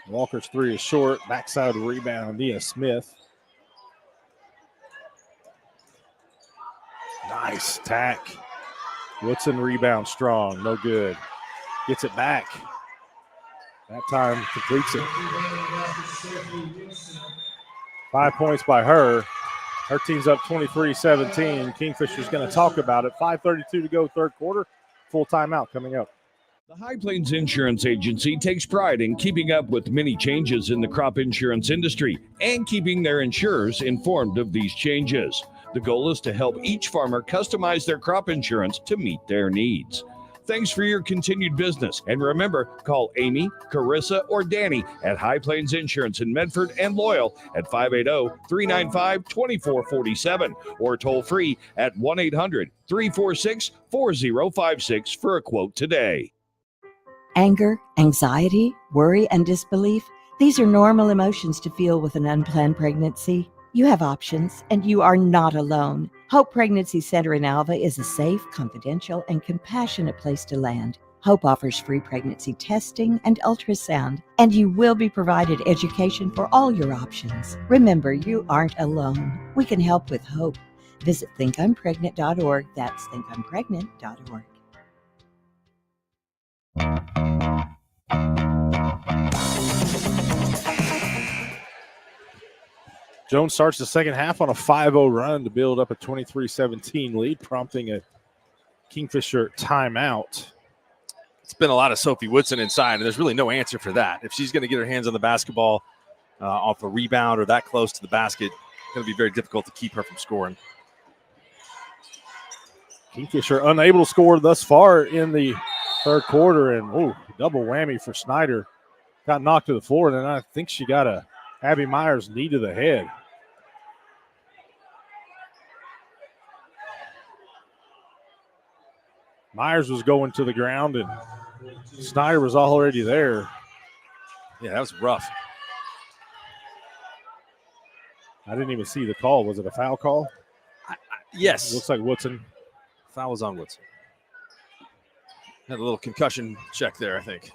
Walker's 3 is short. Backside rebound via Smith. Nice tack. Woodson rebound strong. No good. Gets it back. That time completes it. 5 points by her. Her team's up 23-17. Kingfisher's going to talk about it. 5:32 to go, third quarter. Full timeout coming up. The High Plains Insurance Agency takes pride in keeping up with many changes in the crop insurance industry and keeping their insurers informed of these changes. The goal is to help each farmer customize their crop insurance to meet their needs. Thanks for your continued business. And remember, call Amy, Carissa, or Danny at High Plains Insurance in Medford and Loyal at 580-395-2447 or toll free at 1-800-346-4056 for a quote today. Anger, anxiety, worry, and disbelief, these are normal emotions to feel with an unplanned pregnancy. You have options, and you are not alone. Hope Pregnancy Center in Alva is a safe, confidential, and compassionate place to land. Hope offers free pregnancy testing and ultrasound, and you will be provided education for all your options. Remember, you aren't alone. We can help with hope. Visit thinkimpregnant.org. That's thinkimpregnant.org. Jones starts the second half on a 5-0 run to build up a 23-17 lead, prompting a Kingfisher timeout. It's been a lot of Sophie Woodson inside, and there's really no answer for that. If she's going to get her hands on the basketball off a rebound or that close to the basket, it's going to be very difficult to keep her from scoring. Kingfisher unable to score thus far in the third quarter, and double whammy for Snyder. Got knocked to the floor, and then I think she got a Abby Myers knee to the head. Myers was going to the ground, and Snyder was already there. Yeah, that was rough. I didn't even see the call. Was it a foul call? Yes. Looks like Woodson. Foul was on Woodson. Had a little concussion check there, I think.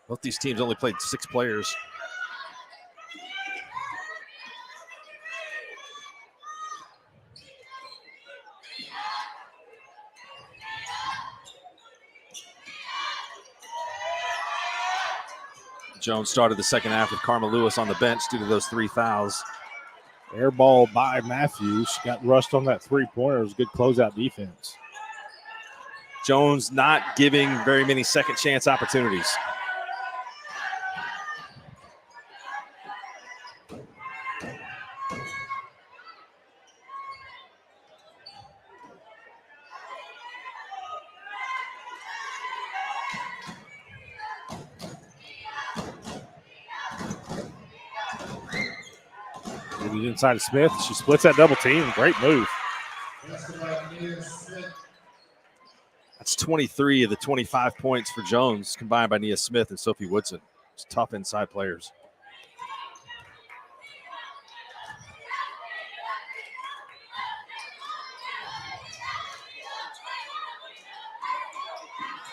Both these teams only played 6 players. Jones started the second half with Karma Lewis on the bench due to those 3 fouls. Air ball by Matthews. She got rushed on that three-pointer. It was a good closeout defense. Jones not giving very many second chance opportunities. Inside of Smith. She splits that double team. Great move. That's 23 of the 25 points for Jones combined by Nia Smith and Sophie Woodson. It's tough inside players.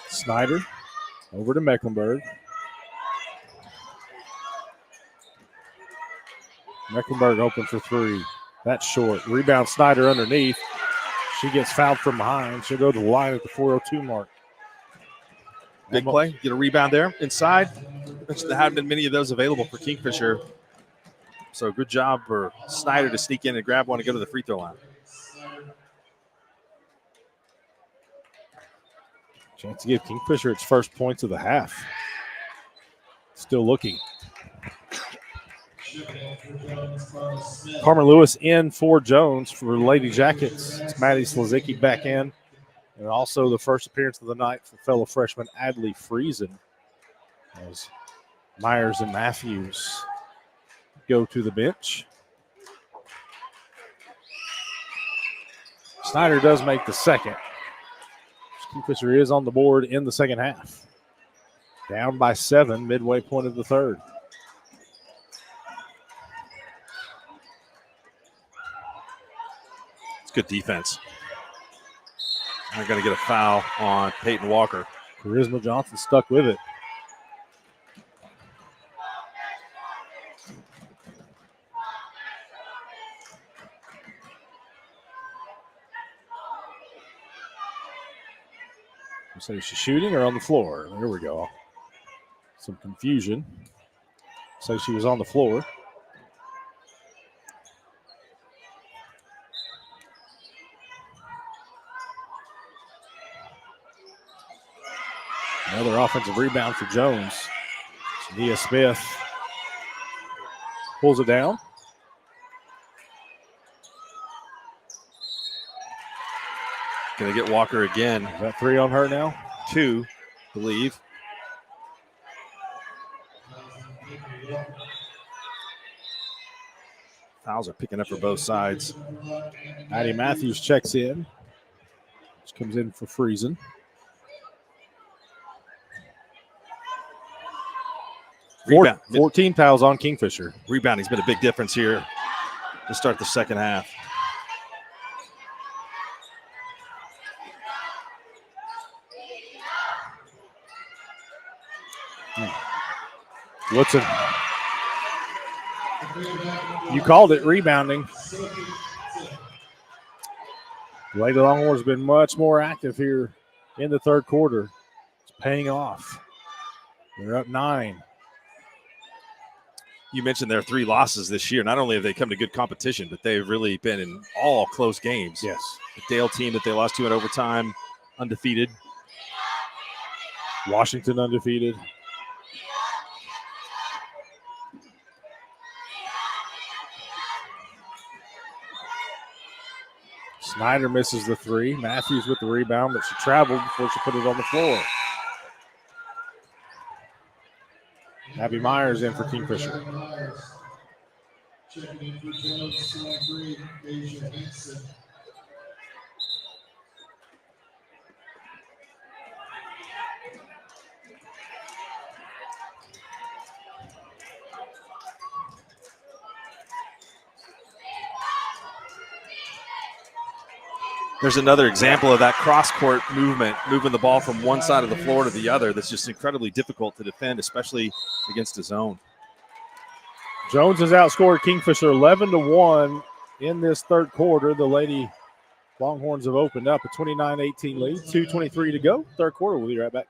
Snyder over to Mecklenburg. Mecklenburg open for 3. That's short. Rebound Snyder underneath. She gets fouled from behind. She'll go to the line at the 4:02 mark. Big play. Get a rebound there inside. There haven't been many of those available for Kingfisher. So good job for Snyder to sneak in and grab one and go to the free throw line. Chance to give Kingfisher its first points of the half. Still looking. Karma Lewis in for Jones for Lady Jackets. It's Maddie Slazicki back in. And also the first appearance of the night for fellow freshman Adley Friesen, as Myers and Matthews go to the bench. Snyder does make the second. Kingfisher is on the board in the second half. Down by 7, midway point of the third. Good defense. They're going to get a foul on Peyton Walker. Charisma Johnson stuck with it. So is she shooting or on the floor? There we go. Some confusion. So she was on the floor. Another offensive rebound for Jones. Nia Smith pulls it down. Going to get Walker again. Is that 3 on her now? 2, I believe. Fouls are picking up for both sides. Maddie Matthews checks in. She comes in for Friesen. Rebound. 14 fouls on Kingfisher. Rebounding's been a big difference here to start the second half. Woodson. You called it rebounding. Lady Longhorn's been much more active here in the third quarter. It's paying off. They're up 9. You mentioned their 3 losses this year. Not only have they come to good competition, but they've really been in all close games. Yes. The Dale team that they lost to in overtime, undefeated. Washington undefeated. Snyder misses the 3. Matthews with the rebound, but she traveled before she put it on the floor. Abby Myers in for Kingfisher. Checking in for Jones, 3, Asia Henson. There's another example of that cross-court movement, moving the ball from one side of the floor to the other. That's just incredibly difficult to defend, especially against a zone. Jones has outscored Kingfisher 11-1 in this third quarter. The Lady Longhorns have opened up a 29-18 lead. 2:23 to go. Third quarter. We'll be right back.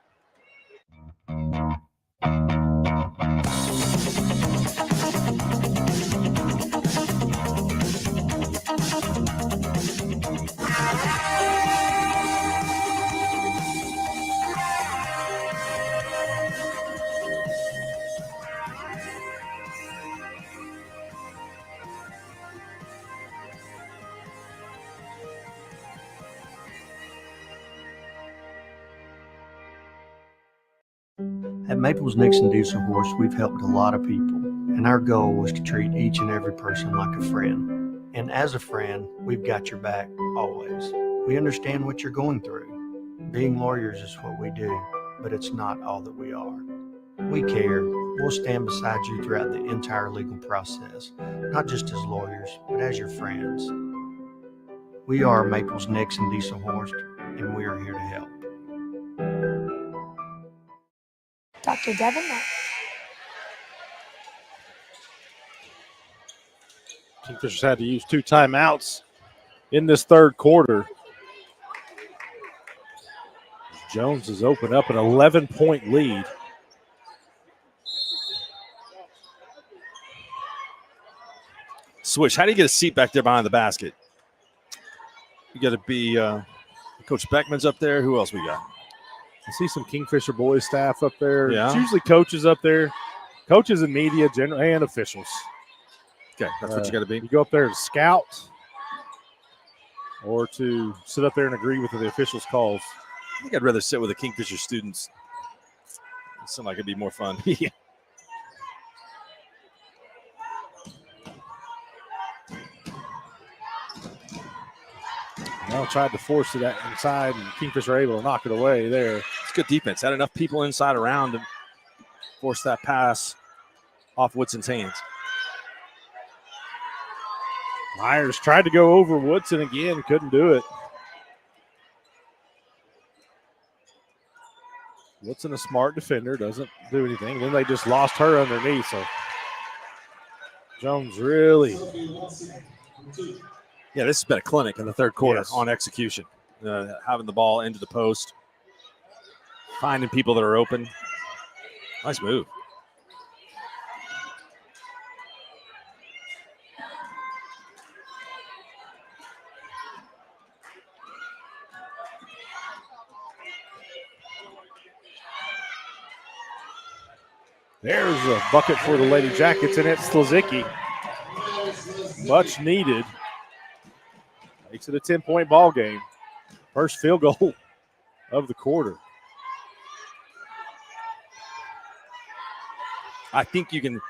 At Maples Nixon Diesel Horse, we've helped a lot of people, and our goal was to treat each and every person like a friend. And as a friend, we've got your back always. We understand what you're going through. Being lawyers is what we do, but it's not all that we are. We care. We'll stand beside you throughout the entire legal process, not just as lawyers, but as your friends. We are Maples Nixon Diesel Horse, and we are here to help. Dr. Devin Knight. Kingfisher's had to use 2 timeouts in this third quarter. Jones has opened up an 11-point lead. Swish, how do you get a seat back there behind the basket? You got to be Coach Beckman's up there. Who else we got? I see some Kingfisher boys staff up there. Yeah. It's usually coaches up there. Coaches and media, and officials. Okay, that's what you got to be. You go up there to scout or to sit up there and agree with the officials' calls. I think I'd rather sit with the Kingfisher students. It seemed like it'd be more fun. Yeah. Well, tried to force it inside, and Kingfisher able to knock it away there. It's good defense. Had enough people inside around to force that pass off Woodson's hands. Myers tried to go over Woodson again, couldn't do it. Woodson, a smart defender, doesn't do anything. Then they just lost her underneath, so Jones really. Yeah, this has been a clinic in the third quarter Yes. on execution. Having the ball into the post, finding people that are open. Nice move. There's a bucket for the Lady Jackets, and it's Slazicki. Much needed. Makes it a 10-point ball game. First field goal of the quarter. I think you can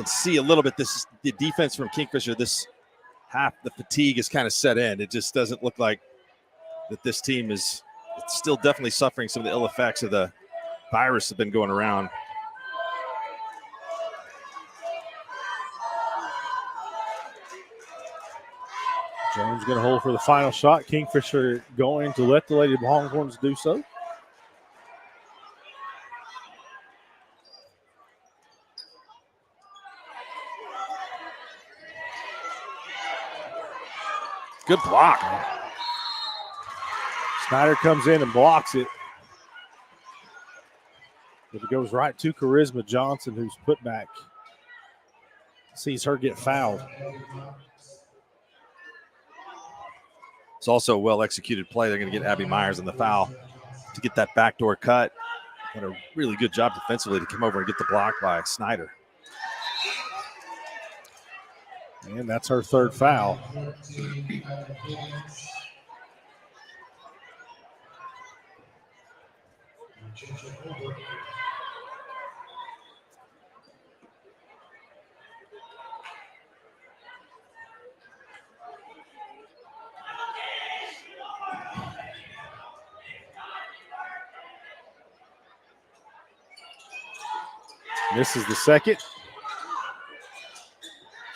see a little bit the defense from Kingfisher. This half, the fatigue is kind of set in. It just doesn't look like that this team is still definitely suffering some of the ill effects of the virus that have been going around. Jones going to hold for the final shot. Kingfisher going to let the Lady Longhorns do so. Good block. Snyder comes in and blocks it. But it goes right to Charisma Johnson, who's put back. Sees her get fouled. It's also a well-executed play. They're going to get Abby Myers in the foul to get that backdoor cut. Done a really good job defensively to come over and get the block by Snyder. And that's her third foul. Misses the second.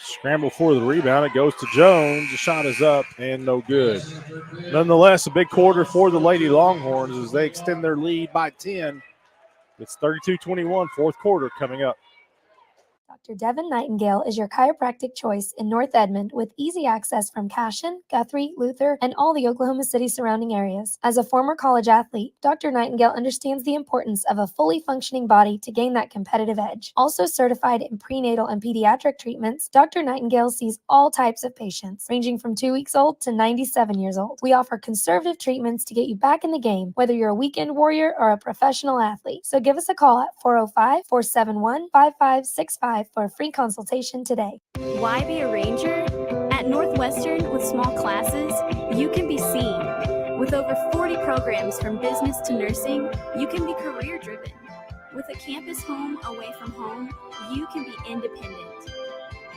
Scramble for the rebound. It goes to Jones. The shot is up and no good. Nonetheless, a big quarter for the Lady Longhorns as they extend their lead by 10. It's 32-21, fourth quarter coming up. Dr. Devin Nightingale is your chiropractic choice in North Edmond with easy access from Cashion, Guthrie, Luther, and all the Oklahoma City surrounding areas. As a former college athlete, Dr. Nightingale understands the importance of a fully functioning body to gain that competitive edge. Also certified in prenatal and pediatric treatments, Dr. Nightingale sees all types of patients, ranging from 2 weeks old to 97 years old. We offer conservative treatments to get you back in the game, whether you're a weekend warrior or a professional athlete. So give us a call at 405-471-5565 for a free consultation today. Why be a ranger? At Northwestern, with small classes, you can be seen. With over 40 programs from business to nursing, you can be career driven. With a campus home away from home, you can be independent.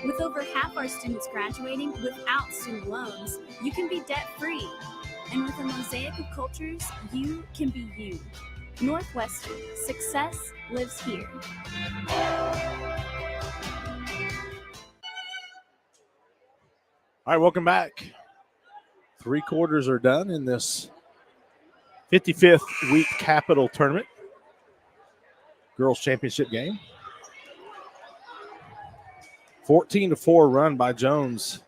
With over half our students graduating without student loans, you can be debt free. And with a mosaic of cultures, you can be you. Northwestern, success lives here. All right, welcome back. 3 quarters are done in this 55th week Capital Tournament Girls Championship game. 14-4 run by Jones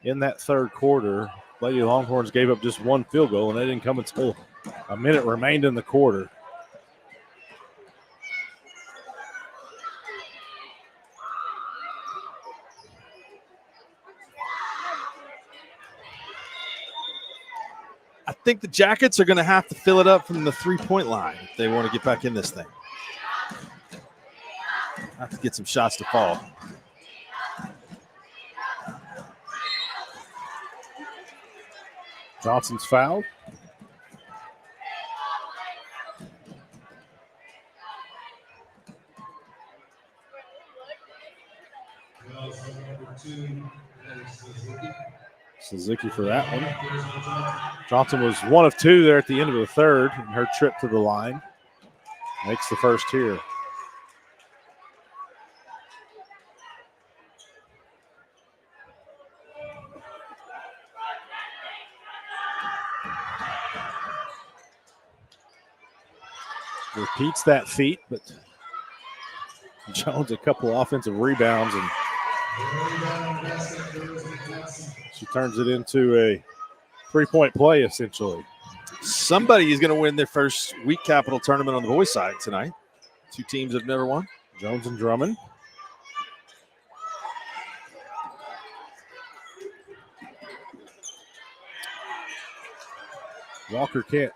in that third quarter. Lady Longhorns gave up just 1 field goal, and they didn't come until a minute remained in the quarter. I think the Jackets are going to have to fill it up from the three-point line if they want to get back in this thing. Have to get some shots to fall. Johnson's fouled. Suzuki for that one. Johnson was 1 of 2 there at the end of the third in her trip to the line. Makes the first here. Repeats that feat, but Jones a couple offensive rebounds and she turns it into a 3-point play essentially. Somebody is going to win their first week Capital Tournament on the boys' side tonight. 2 teams have never won. Jones and Drummond. Walker can't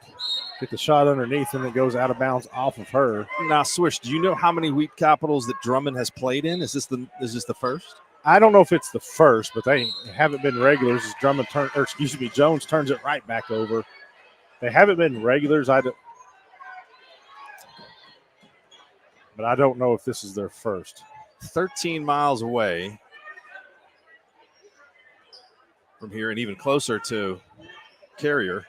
Get the shot underneath, and it goes out of bounds off of her. Now, Swish, do you know how many Wheat Capitals that Drummond has played in? Is this the first? I don't know if it's the first, but they haven't been regulars. As Jones turns it right back over. They haven't been regulars. But I don't know if this is their first. 13 miles away from here, and even closer to Carrier.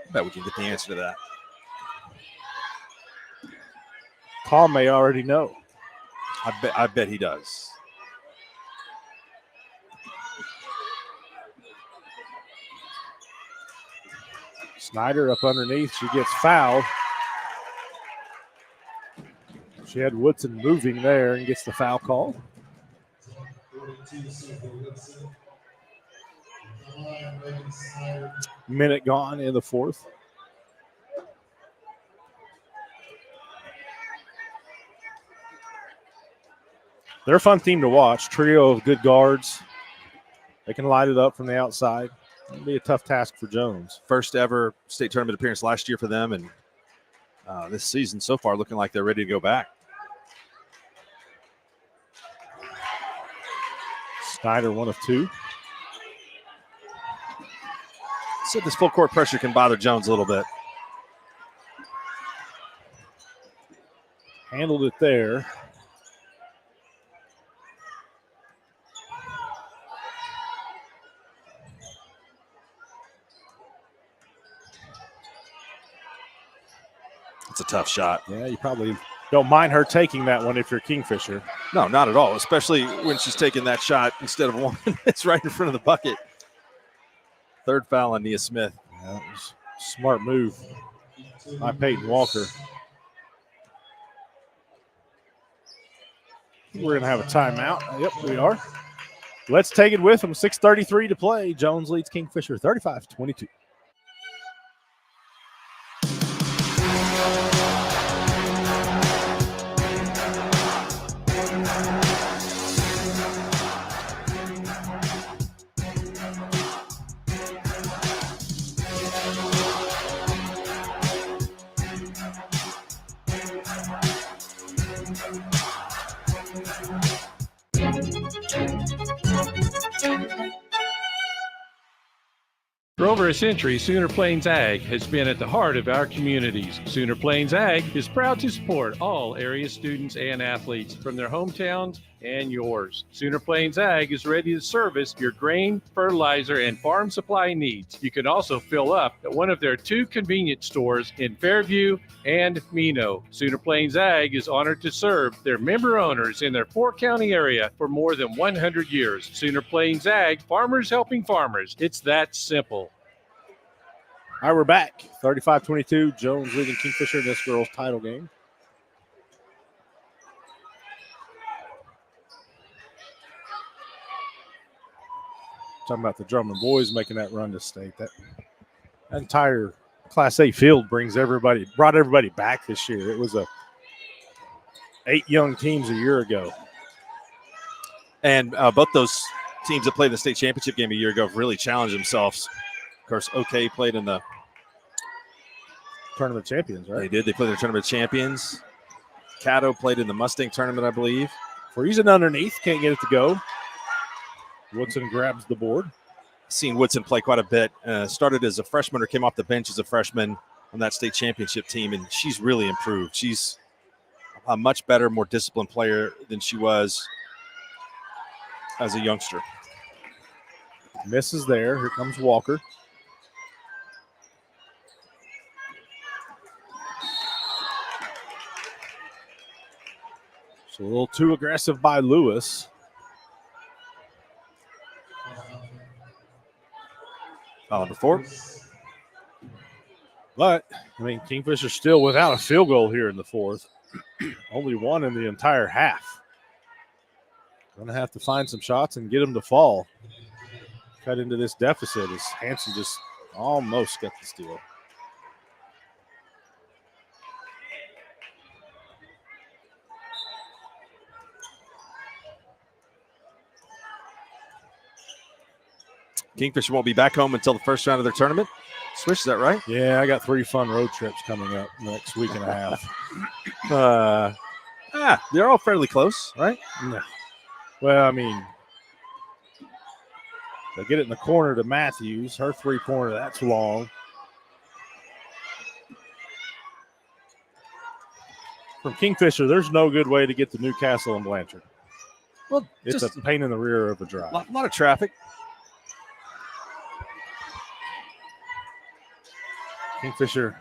I bet we can get the answer to that. Paul may already know. I bet he does. Snyder up underneath. She gets fouled. She had Woodson moving there and gets the foul call. Minute gone in the fourth. They're a fun team to watch. Trio of good guards. They can light it up from the outside. It'll be a tough task for Jones. First ever state tournament appearance last year for them, and this season so far looking like they're ready to go back. Snyder, 1 of 2. So this full court pressure can bother Jones a little bit. Handled it there. It's a tough shot. Yeah, you probably don't mind her taking that one if you're Kingfisher. No, not at all, especially when she's taking that shot instead of one that's right in front of the bucket. Third foul on Nia Smith. Yeah, that was a smart move by Peyton Walker. We're going to have a timeout. Yep, we are. Let's take it with them. 6:33 to play. Jones leads Kingfisher 35-22. For over a century, Sooner Plains Ag has been at the heart of our communities. Sooner Plains Ag is proud to support all area students and athletes from their hometowns and yours. Sooner Plains Ag is ready to service your grain, fertilizer, and farm supply needs. You can also fill up at one of their 2 convenience stores in Fairview and Mino. Sooner Plains Ag is honored to serve their member owners in their 4-county area for more than 100 years. Sooner Plains Ag, farmers helping farmers. It's that simple. All right, we're back. 35-22. Jones leading Kingfisher in this girls' title game. Talking about the Drummond boys making that run to state. That entire Class A field brought everybody back this year. It was 8 young teams a year ago. And both those teams that played in the state championship game a year ago have really challenged themselves. Of course, OK played in the tournament champions, right? They did. They played in the tournament champions. Caddo played in the Mustang tournament, I believe. Freezing underneath, can't get it to go. Woodson grabs the board. Seen Woodson play quite a bit. Started as a freshman or came off the bench as a freshman on that state championship team, and she's really improved. She's a much better, more disciplined player than she was as a youngster. Misses there. Here comes Walker. So a little too aggressive by Lewis. Foul number 4. But, I mean, Kingfisher still without a field goal here in the fourth. Only one in the entire half. Going to have to find some shots and get them to fall. Cut into this deficit as Hanson just almost got the steal. Kingfisher won't be back home until the first round of their tournament. Swish, is that right? Yeah, I got 3 fun road trips coming up next week and a half. They're all fairly close, right? No. Well, I mean, they get it in the corner to Matthews. Her 3-pointer, that's long. From Kingfisher, there's no good way to get to Newcastle and Blanchard. Well, it's just a pain in the rear of a drive. A lot of traffic. Kingfisher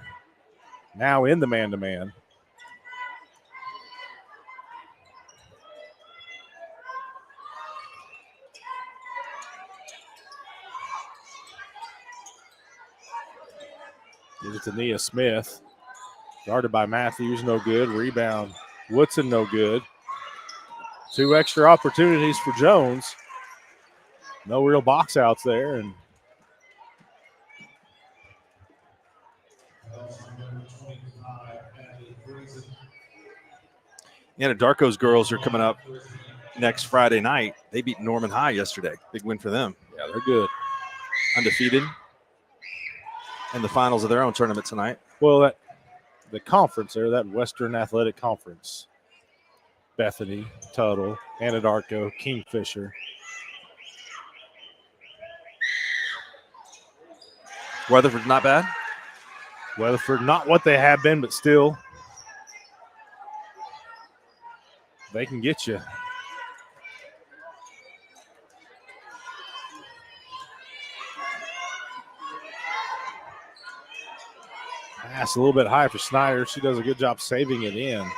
now in the man-to-man. Gives it to Nia Smith. Guarded by Matthews, no good. Rebound, Woodson, no good. 2 extra opportunities for Jones. No real box outs there. And Anadarko's girls are coming up next Friday night. They beat Norman High yesterday. Big win for them. Yeah, they're good. Undefeated in the finals of their own tournament tonight. Well, the conference there, that Western Athletic Conference, Bethany, Tuttle, Anadarko, Kingfisher. Weatherford's not bad. Weatherford, not what they have been, but still, they can get you. Pass a little bit high for Snyder. She does a good job saving it in.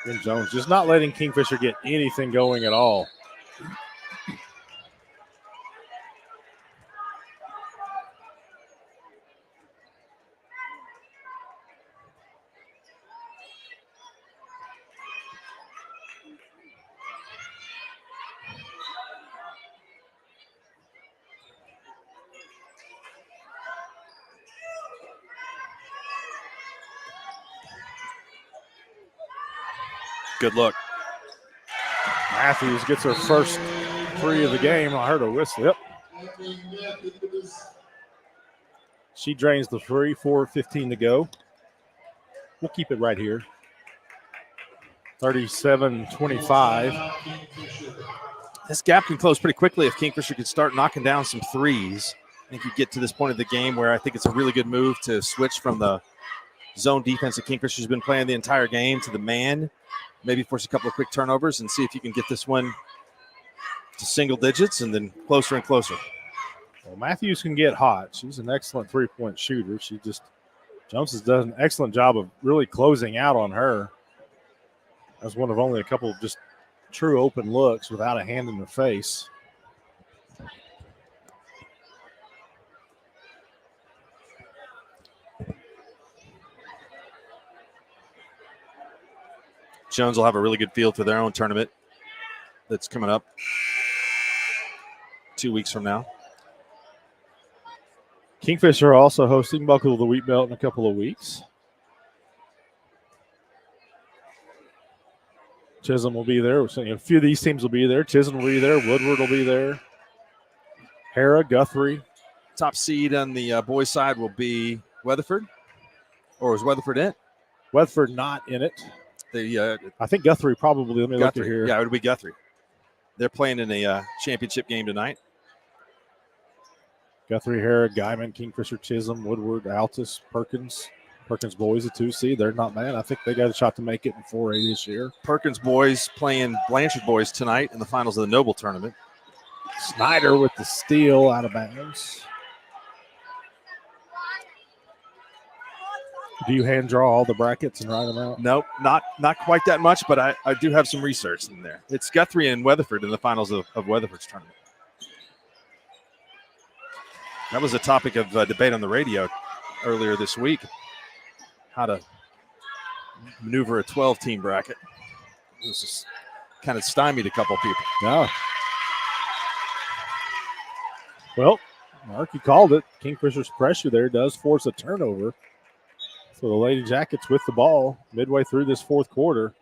And Jones just not letting Kingfisher get anything going at all. Good look. Matthews gets her first 3 of the game. I heard a whistle. Yep. She drains the 3, 4:15 to go. We'll keep it right here. 37-25. This gap can close pretty quickly if Kingfisher could start knocking down some threes. I think you get to this point of the game where I think it's a really good move to switch from the zone defense that Kingfisher's been playing the entire game to the man. Maybe force a couple of quick turnovers and see if you can get this one to single digits and then closer and closer. Well, Matthews can get hot. She's an excellent 3-point shooter. Jones has done an excellent job of really closing out on her. That's one of only a couple of just true open looks without a hand in her face. Jones will have a really good field for their own tournament that's coming up 2 weeks from now. Kingfisher also hosting Buckle of the Wheat Belt in a couple of weeks. Chisholm will be there. We're saying a few of these teams will be there. Chisholm will be there. Woodward will be there. Hara, Guthrie. Top seed on the boys' side will be Weatherford. Or is Weatherford in it? Weatherford not in it. I think Guthrie probably. Let me look at here. Yeah, it would be Guthrie. They're playing in a championship game tonight. Guthrie, Hara, Guyman, Kingfisher, Chisholm, Woodward, Altus, Perkins. Perkins boys, a 2 seed. They're not bad. I think they got a shot to make it in 4A this year. Perkins boys playing Blanchard boys tonight in the finals of the Noble tournament. Snyder with the steal out of bounds. Do you hand draw all the brackets and write them out? Nope, not quite that much, but I do have some research in there. It's Guthrie and Weatherford in the finals of Weatherford's tournament. That was a topic of debate on the radio earlier this week, how to maneuver a 12-team bracket. It was just kind of stymied a couple people. No. Well, Mark, you called it. Kingfisher's pressure there does force a turnover. So the Lady Jackets with the ball midway through this fourth quarter.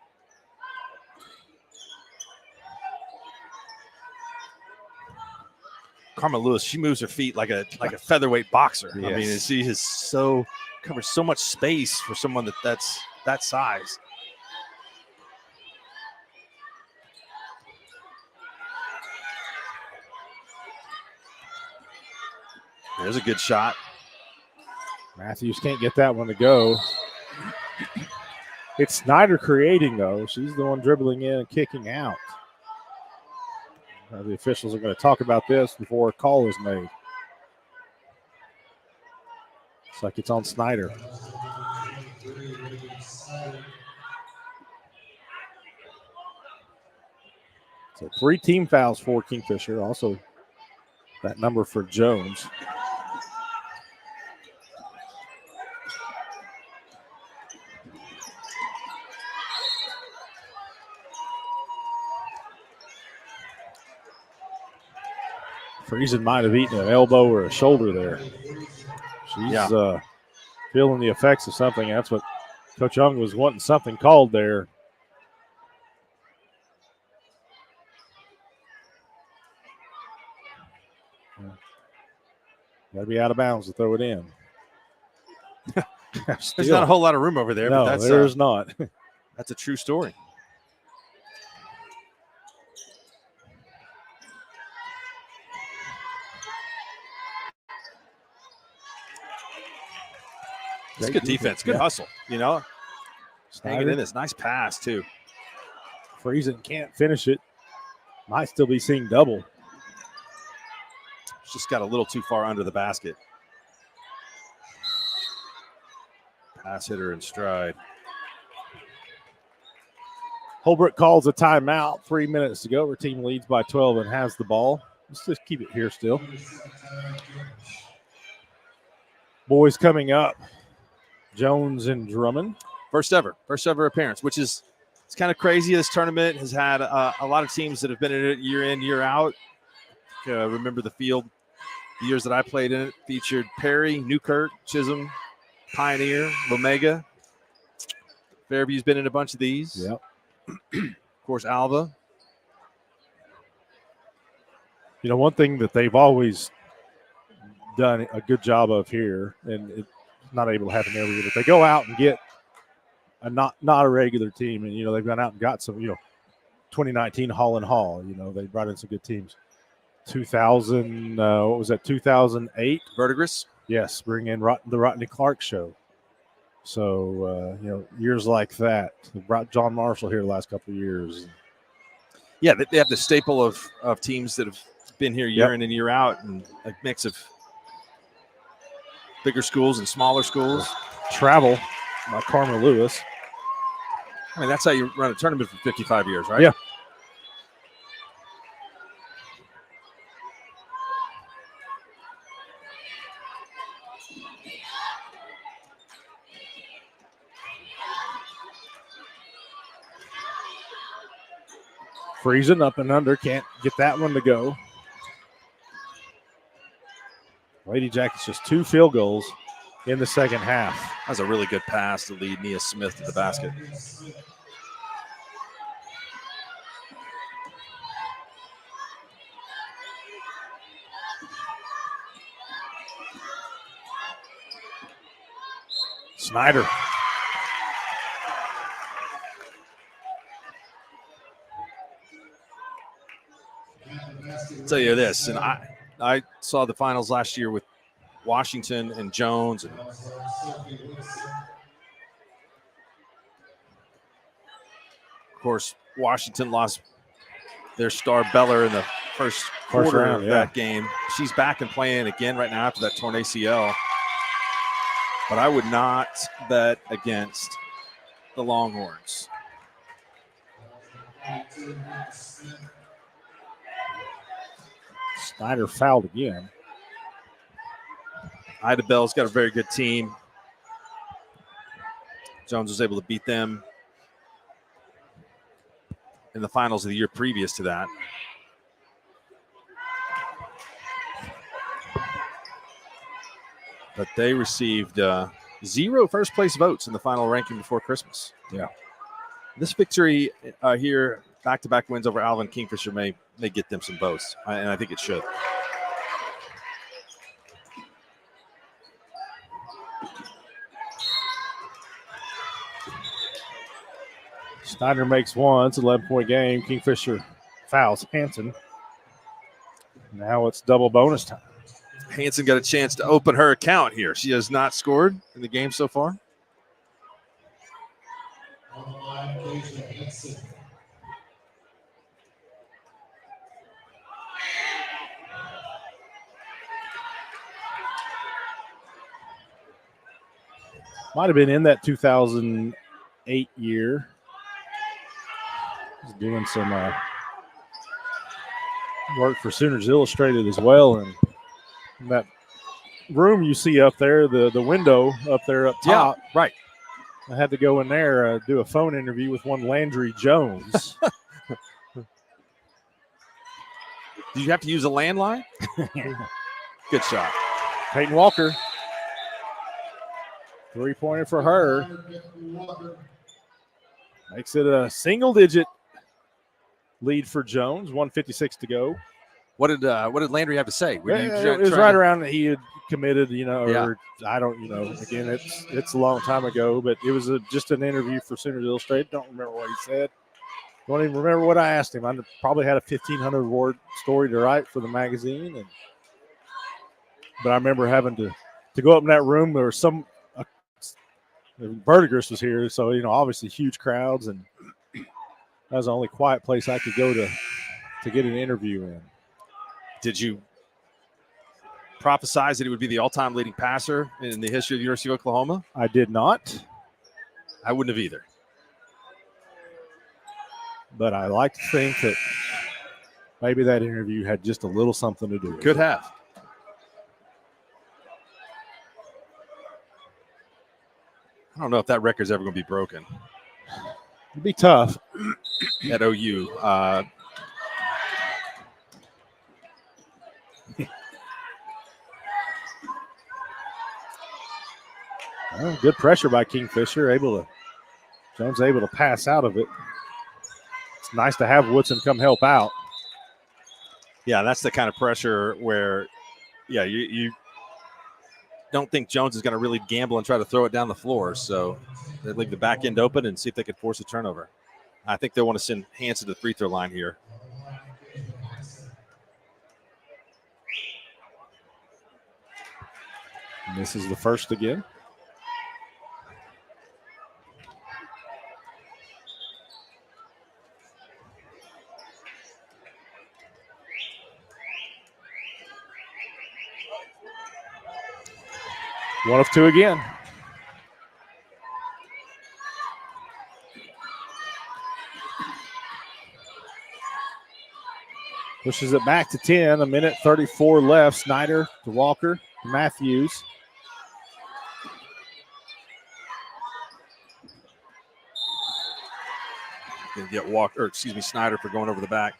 Carmen Lewis, she moves her feet like a featherweight boxer. Yes. I mean, she is covers so much space for someone that's that size. There's a good shot. Matthews can't get that one to go. It's Snyder creating, though. She's the one dribbling in and kicking out. The officials are going to talk about this before a call is made. Looks like it's on Snyder. So 3 team fouls for Kingfisher. Also that number for Jones. Friesen might have eaten an elbow or a shoulder there. She's feeling the effects of something. That's what Coach Young was wanting, something called there. Got to be out of bounds to throw it in. There's not a whole lot of room over there. No, but there's not. That's a true story. It's good defense, good hustle, you know. Hanging in this. Nice pass, too. Friesen can't finish it. Might still be seeing double. Just got a little too far under the basket. Pass hitter in stride. Holbrook calls a timeout. 3 minutes to go. Our team leads by 12 and has the ball. Let's just keep it here still. Boys coming up. Jones and Drummond. First ever appearance, which is it's kind of crazy. This tournament has had a lot of teams that have been in it year in, year out. Remember the field, the years that I played in it, featured Perry, Newkirk, Chisholm, Pioneer, Omega. Fairview's been in a bunch of these. Yep. Of course, Alva. You know, one thing that they've always done a good job of here, and it's not able to happen every year, but they go out and get a not a regular team, and, you know, they've gone out and got some, 2019 Holland Hall, they brought in some good teams. 2000, what was that, 2008? Verdigris? Yes, bring in the Rodney Clark show. So, years like that. They brought John Marshall here the last couple of years. Yeah, they have the staple of teams that have been here year in and year out, and a mix of bigger schools and smaller schools. Travel by Carmen Lewis. I mean, that's how you run a tournament for 55 years, right? Yeah. Friesen up and under. Can't get that one to go. Lady Jackets just 2 field goals in the second half. That was a really good pass to lead Nia Smith to the basket. Snyder. I'll tell you this, and I saw the finals last year with Washington and Jones. And of course, Washington lost their star Beller in the first quarter round, of that game. She's back and playing again right now after that torn ACL. But I would not bet against the Longhorns. Snyder fouled again. Ida Bell's got a very good team. Jones was able to beat them in the finals of the year previous to that. But they received 0 first-place votes in the final ranking before Christmas. Yeah. This victory here, back-to-back wins over Alvin Kingfisher may get them some votes, and I think it should. Snyder makes one. It's an 11-point game. Kingfisher fouls Hanson. Now it's double bonus time. Hanson got a chance to open her account here. She has not scored in the game so far. Might have been in that 2008 year. He's doing some work for Sooners Illustrated as well. And that room you see up there, the window up there up top. Yeah, right. I had to go in there, do a phone interview with one Landry Jones. Did you have to use a landline? Good shot. Peyton Walker. 3-pointer for her. Makes it a single-digit lead for Jones. 1:56 to go. What did Landry have to say? It was right around that he had committed, or I don't, again, it's a long time ago, but it was just an interview for Sooners Illustrated. Don't remember what he said. Don't even remember what I asked him. I probably had a 1,500-word story to write for the magazine, but I remember having to go up in that room. There was Verdigris was here, so obviously huge crowds, and that was the only quiet place I could go to get an interview in. Did you prophesize that he would be the all-time leading passer in the history of the University of Oklahoma? I did not. I wouldn't have either. But I like to think that maybe that interview had just a little something to do with it. Could have. I don't know if that record's ever going to be broken. It'd be tough. At OU. Well, good pressure by Kingfisher. Jones able to pass out of it. It's nice to have Woodson come help out. Yeah, that's the kind of pressure where, you don't think Jones is going to really gamble and try to throw it down the floor. So they leave the back end open and see if they can force a turnover. I think they want to send Hanson to the free throw line here. Misses the first again. One of two again. Pushes it back to 10. 1:34 left. Snyder to Walker to Matthews. Gonna get Snyder for going over the back.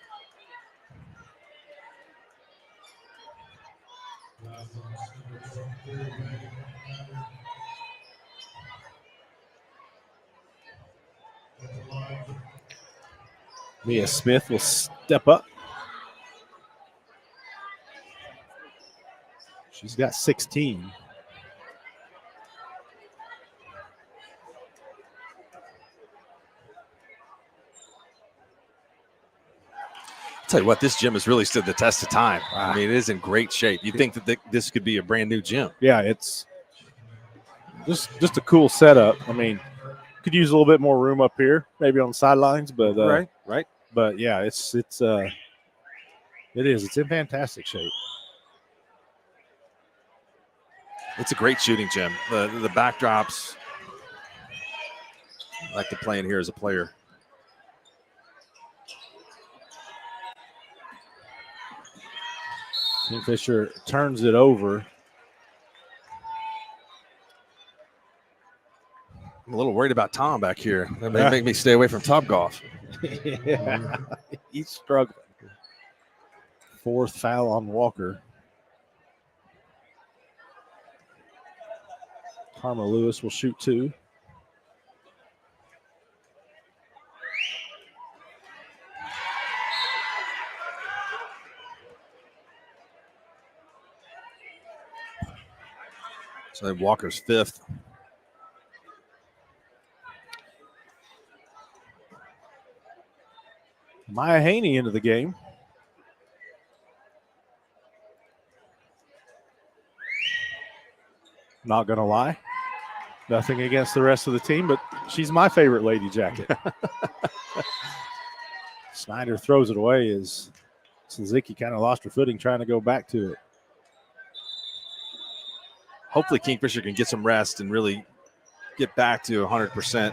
Mia Smith will step up. She's got 16. Tell you what, this gym has really stood the test of time. I mean, it is in great shape. You'd think that this could be a brand new gym. Yeah, it's just a cool setup. I mean, could use a little bit more room up here, maybe on the sidelines, but right. But yeah, it is. It's in fantastic shape. It's a great shooting gym. The backdrops. I like to play in here as a player. Kingfisher turns it over. I'm a little worried about Tom back here. That may make me stay away from Topgolf. Yeah, he's struggling. Fourth foul on Walker. Karma Lewis will shoot two. So Walker's fifth. Maya Haney into the game. Not going to lie. Nothing against the rest of the team, but she's my favorite Lady Jacket. Snyder throws it away as Suzuki kind of lost her footing trying to go back to it. Hopefully Kingfisher can get some rest and really get back to 100%.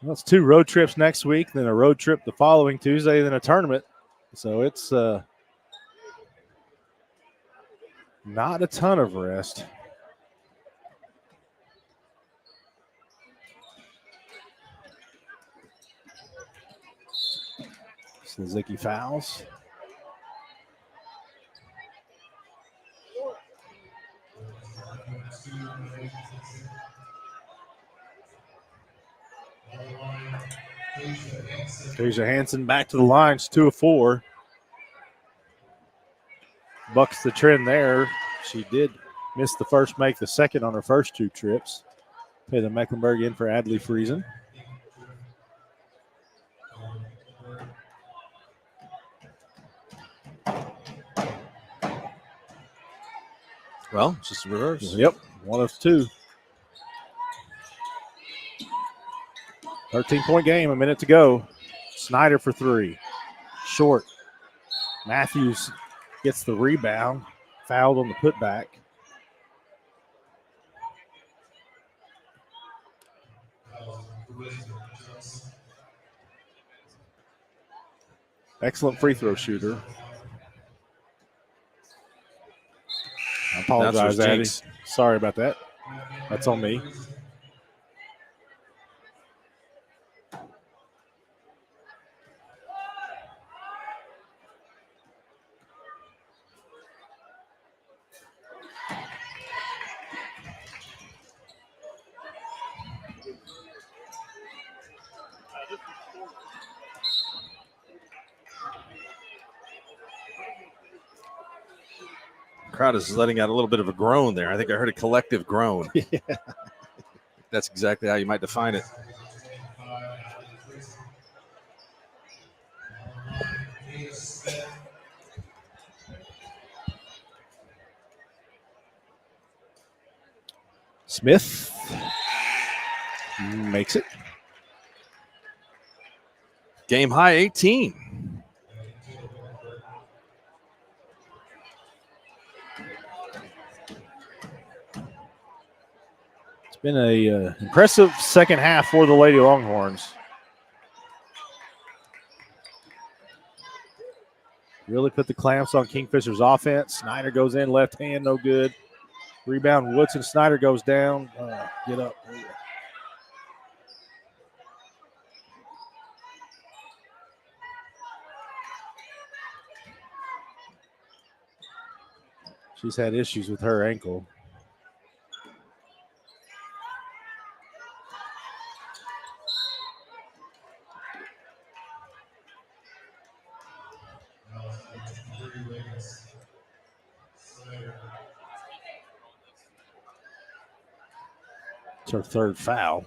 Well, it's 2 road trips next week, then a road trip the following Tuesday, then a tournament. So it's not a ton of rest. Suzuki fouls. Deja Hansen back to the lines, 2 of 4. Bucks the trend there. She did miss the first, make the second on her first 2 trips. Pay the Mecklenburg in for Adley Friesen. Well, it's just a reverse. Yep, 1 of 2. 13-point game, a minute to go. Snyder for 3. Short. Matthews gets the rebound. Fouled on the putback. Excellent free throw shooter. I apologize, Addy. Sorry about that. That's on me. Crowd is letting out a little bit of a groan there. I think I heard a collective groan. Yeah. That's exactly how you might define it. Smith makes it. Game high 18. It's been a impressive second half for the Lady Longhorns. Really put the clamps on Kingfisher's offense. Snyder goes in, left hand, no good. Rebound, Woodson. Snyder goes down. Get up. She's had issues with her ankle. It's her 3rd foul.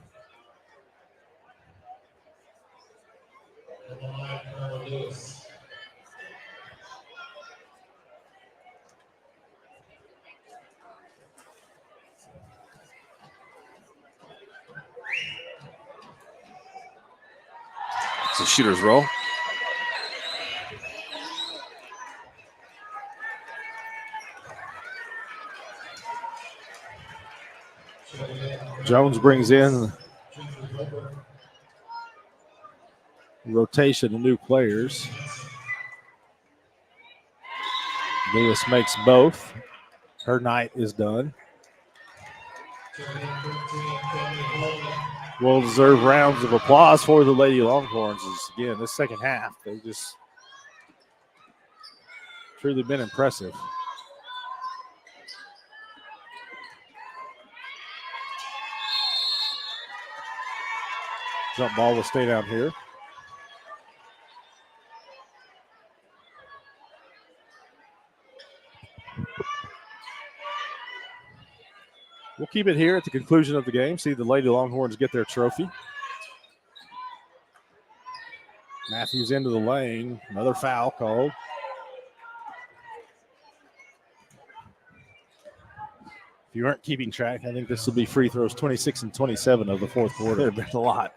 It's a shooter's roll. Jones brings in rotation of new players. Lewis makes both. Her night is done. Well-deserved rounds of applause for the Lady Longhorns. Again, this second half, they've just truly been impressive. Jump ball will stay down here. We'll keep it here at the conclusion of the game. See the Lady Longhorns get their trophy. Matthews into the lane. Another foul called. If you weren't keeping track, I think this will be free throws 26 and 27 of the fourth quarter. Could have been a lot.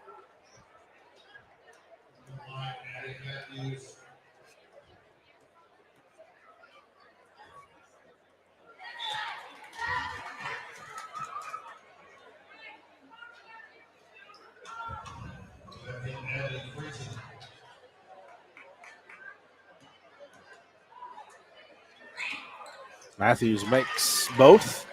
Matthews makes both.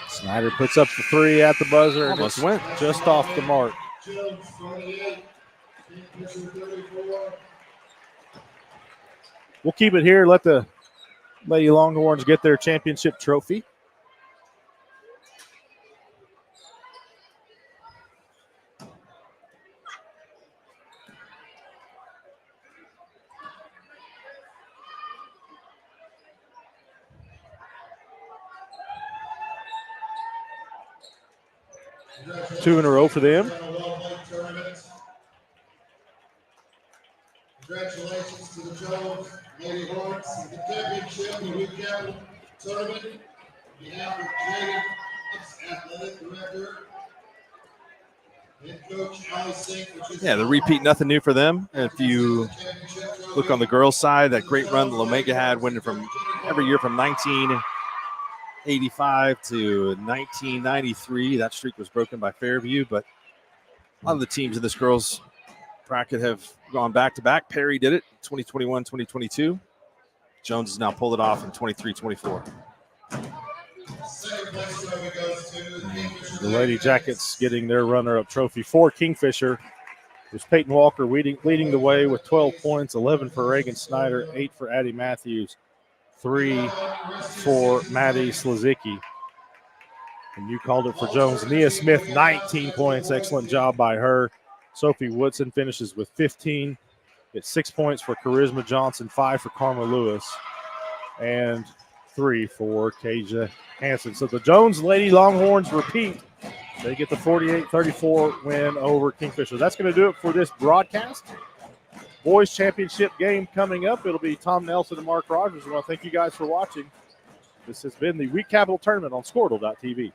Snyder puts up the three at the buzzer. Almost and went. Just off the mark. We'll keep it here. Let the Lady Longhorns get their championship trophy. Two in a row for them. Congratulations to the Jones Lady Hornets and the championship in the Week Capital Tournament. On behalf of Jaden, Athletic Director, Head Coach Ali Sink. Yeah, the repeat, nothing new for them. If you look on the girls' side, that great run that Omega had, winning from every year from 1985 to 1993. That streak was broken by Fairview, but a lot of the teams in this girls' bracket have gone back-to-back. Perry did it 2021, 2022. Jones has now pulled it off in 23-24. The Lady Jackets getting their runner-up trophy for Kingfisher. There's Peyton Walker leading the way with 12 points, 11 for Reagan Snyder, 8 for Addie Matthews, 3 for Maddie Slazicki. And you called it for Jones. Nia Smith, 19 points. Excellent job by her. Sophie Woodson finishes with 15. It's 6 points for Charisma Johnson, 5 for Karma Lewis, and 3 for Kaja Hansen. So the Jones Lady Longhorns repeat. They get the 48-34 win over Kingfisher. That's going to do it for this broadcast. Boys Championship game coming up. It'll be Tom Nelson and Mark Rogers. I want to thank you guys for watching. This has been the Week Capital Tournament on Squirtle.tv.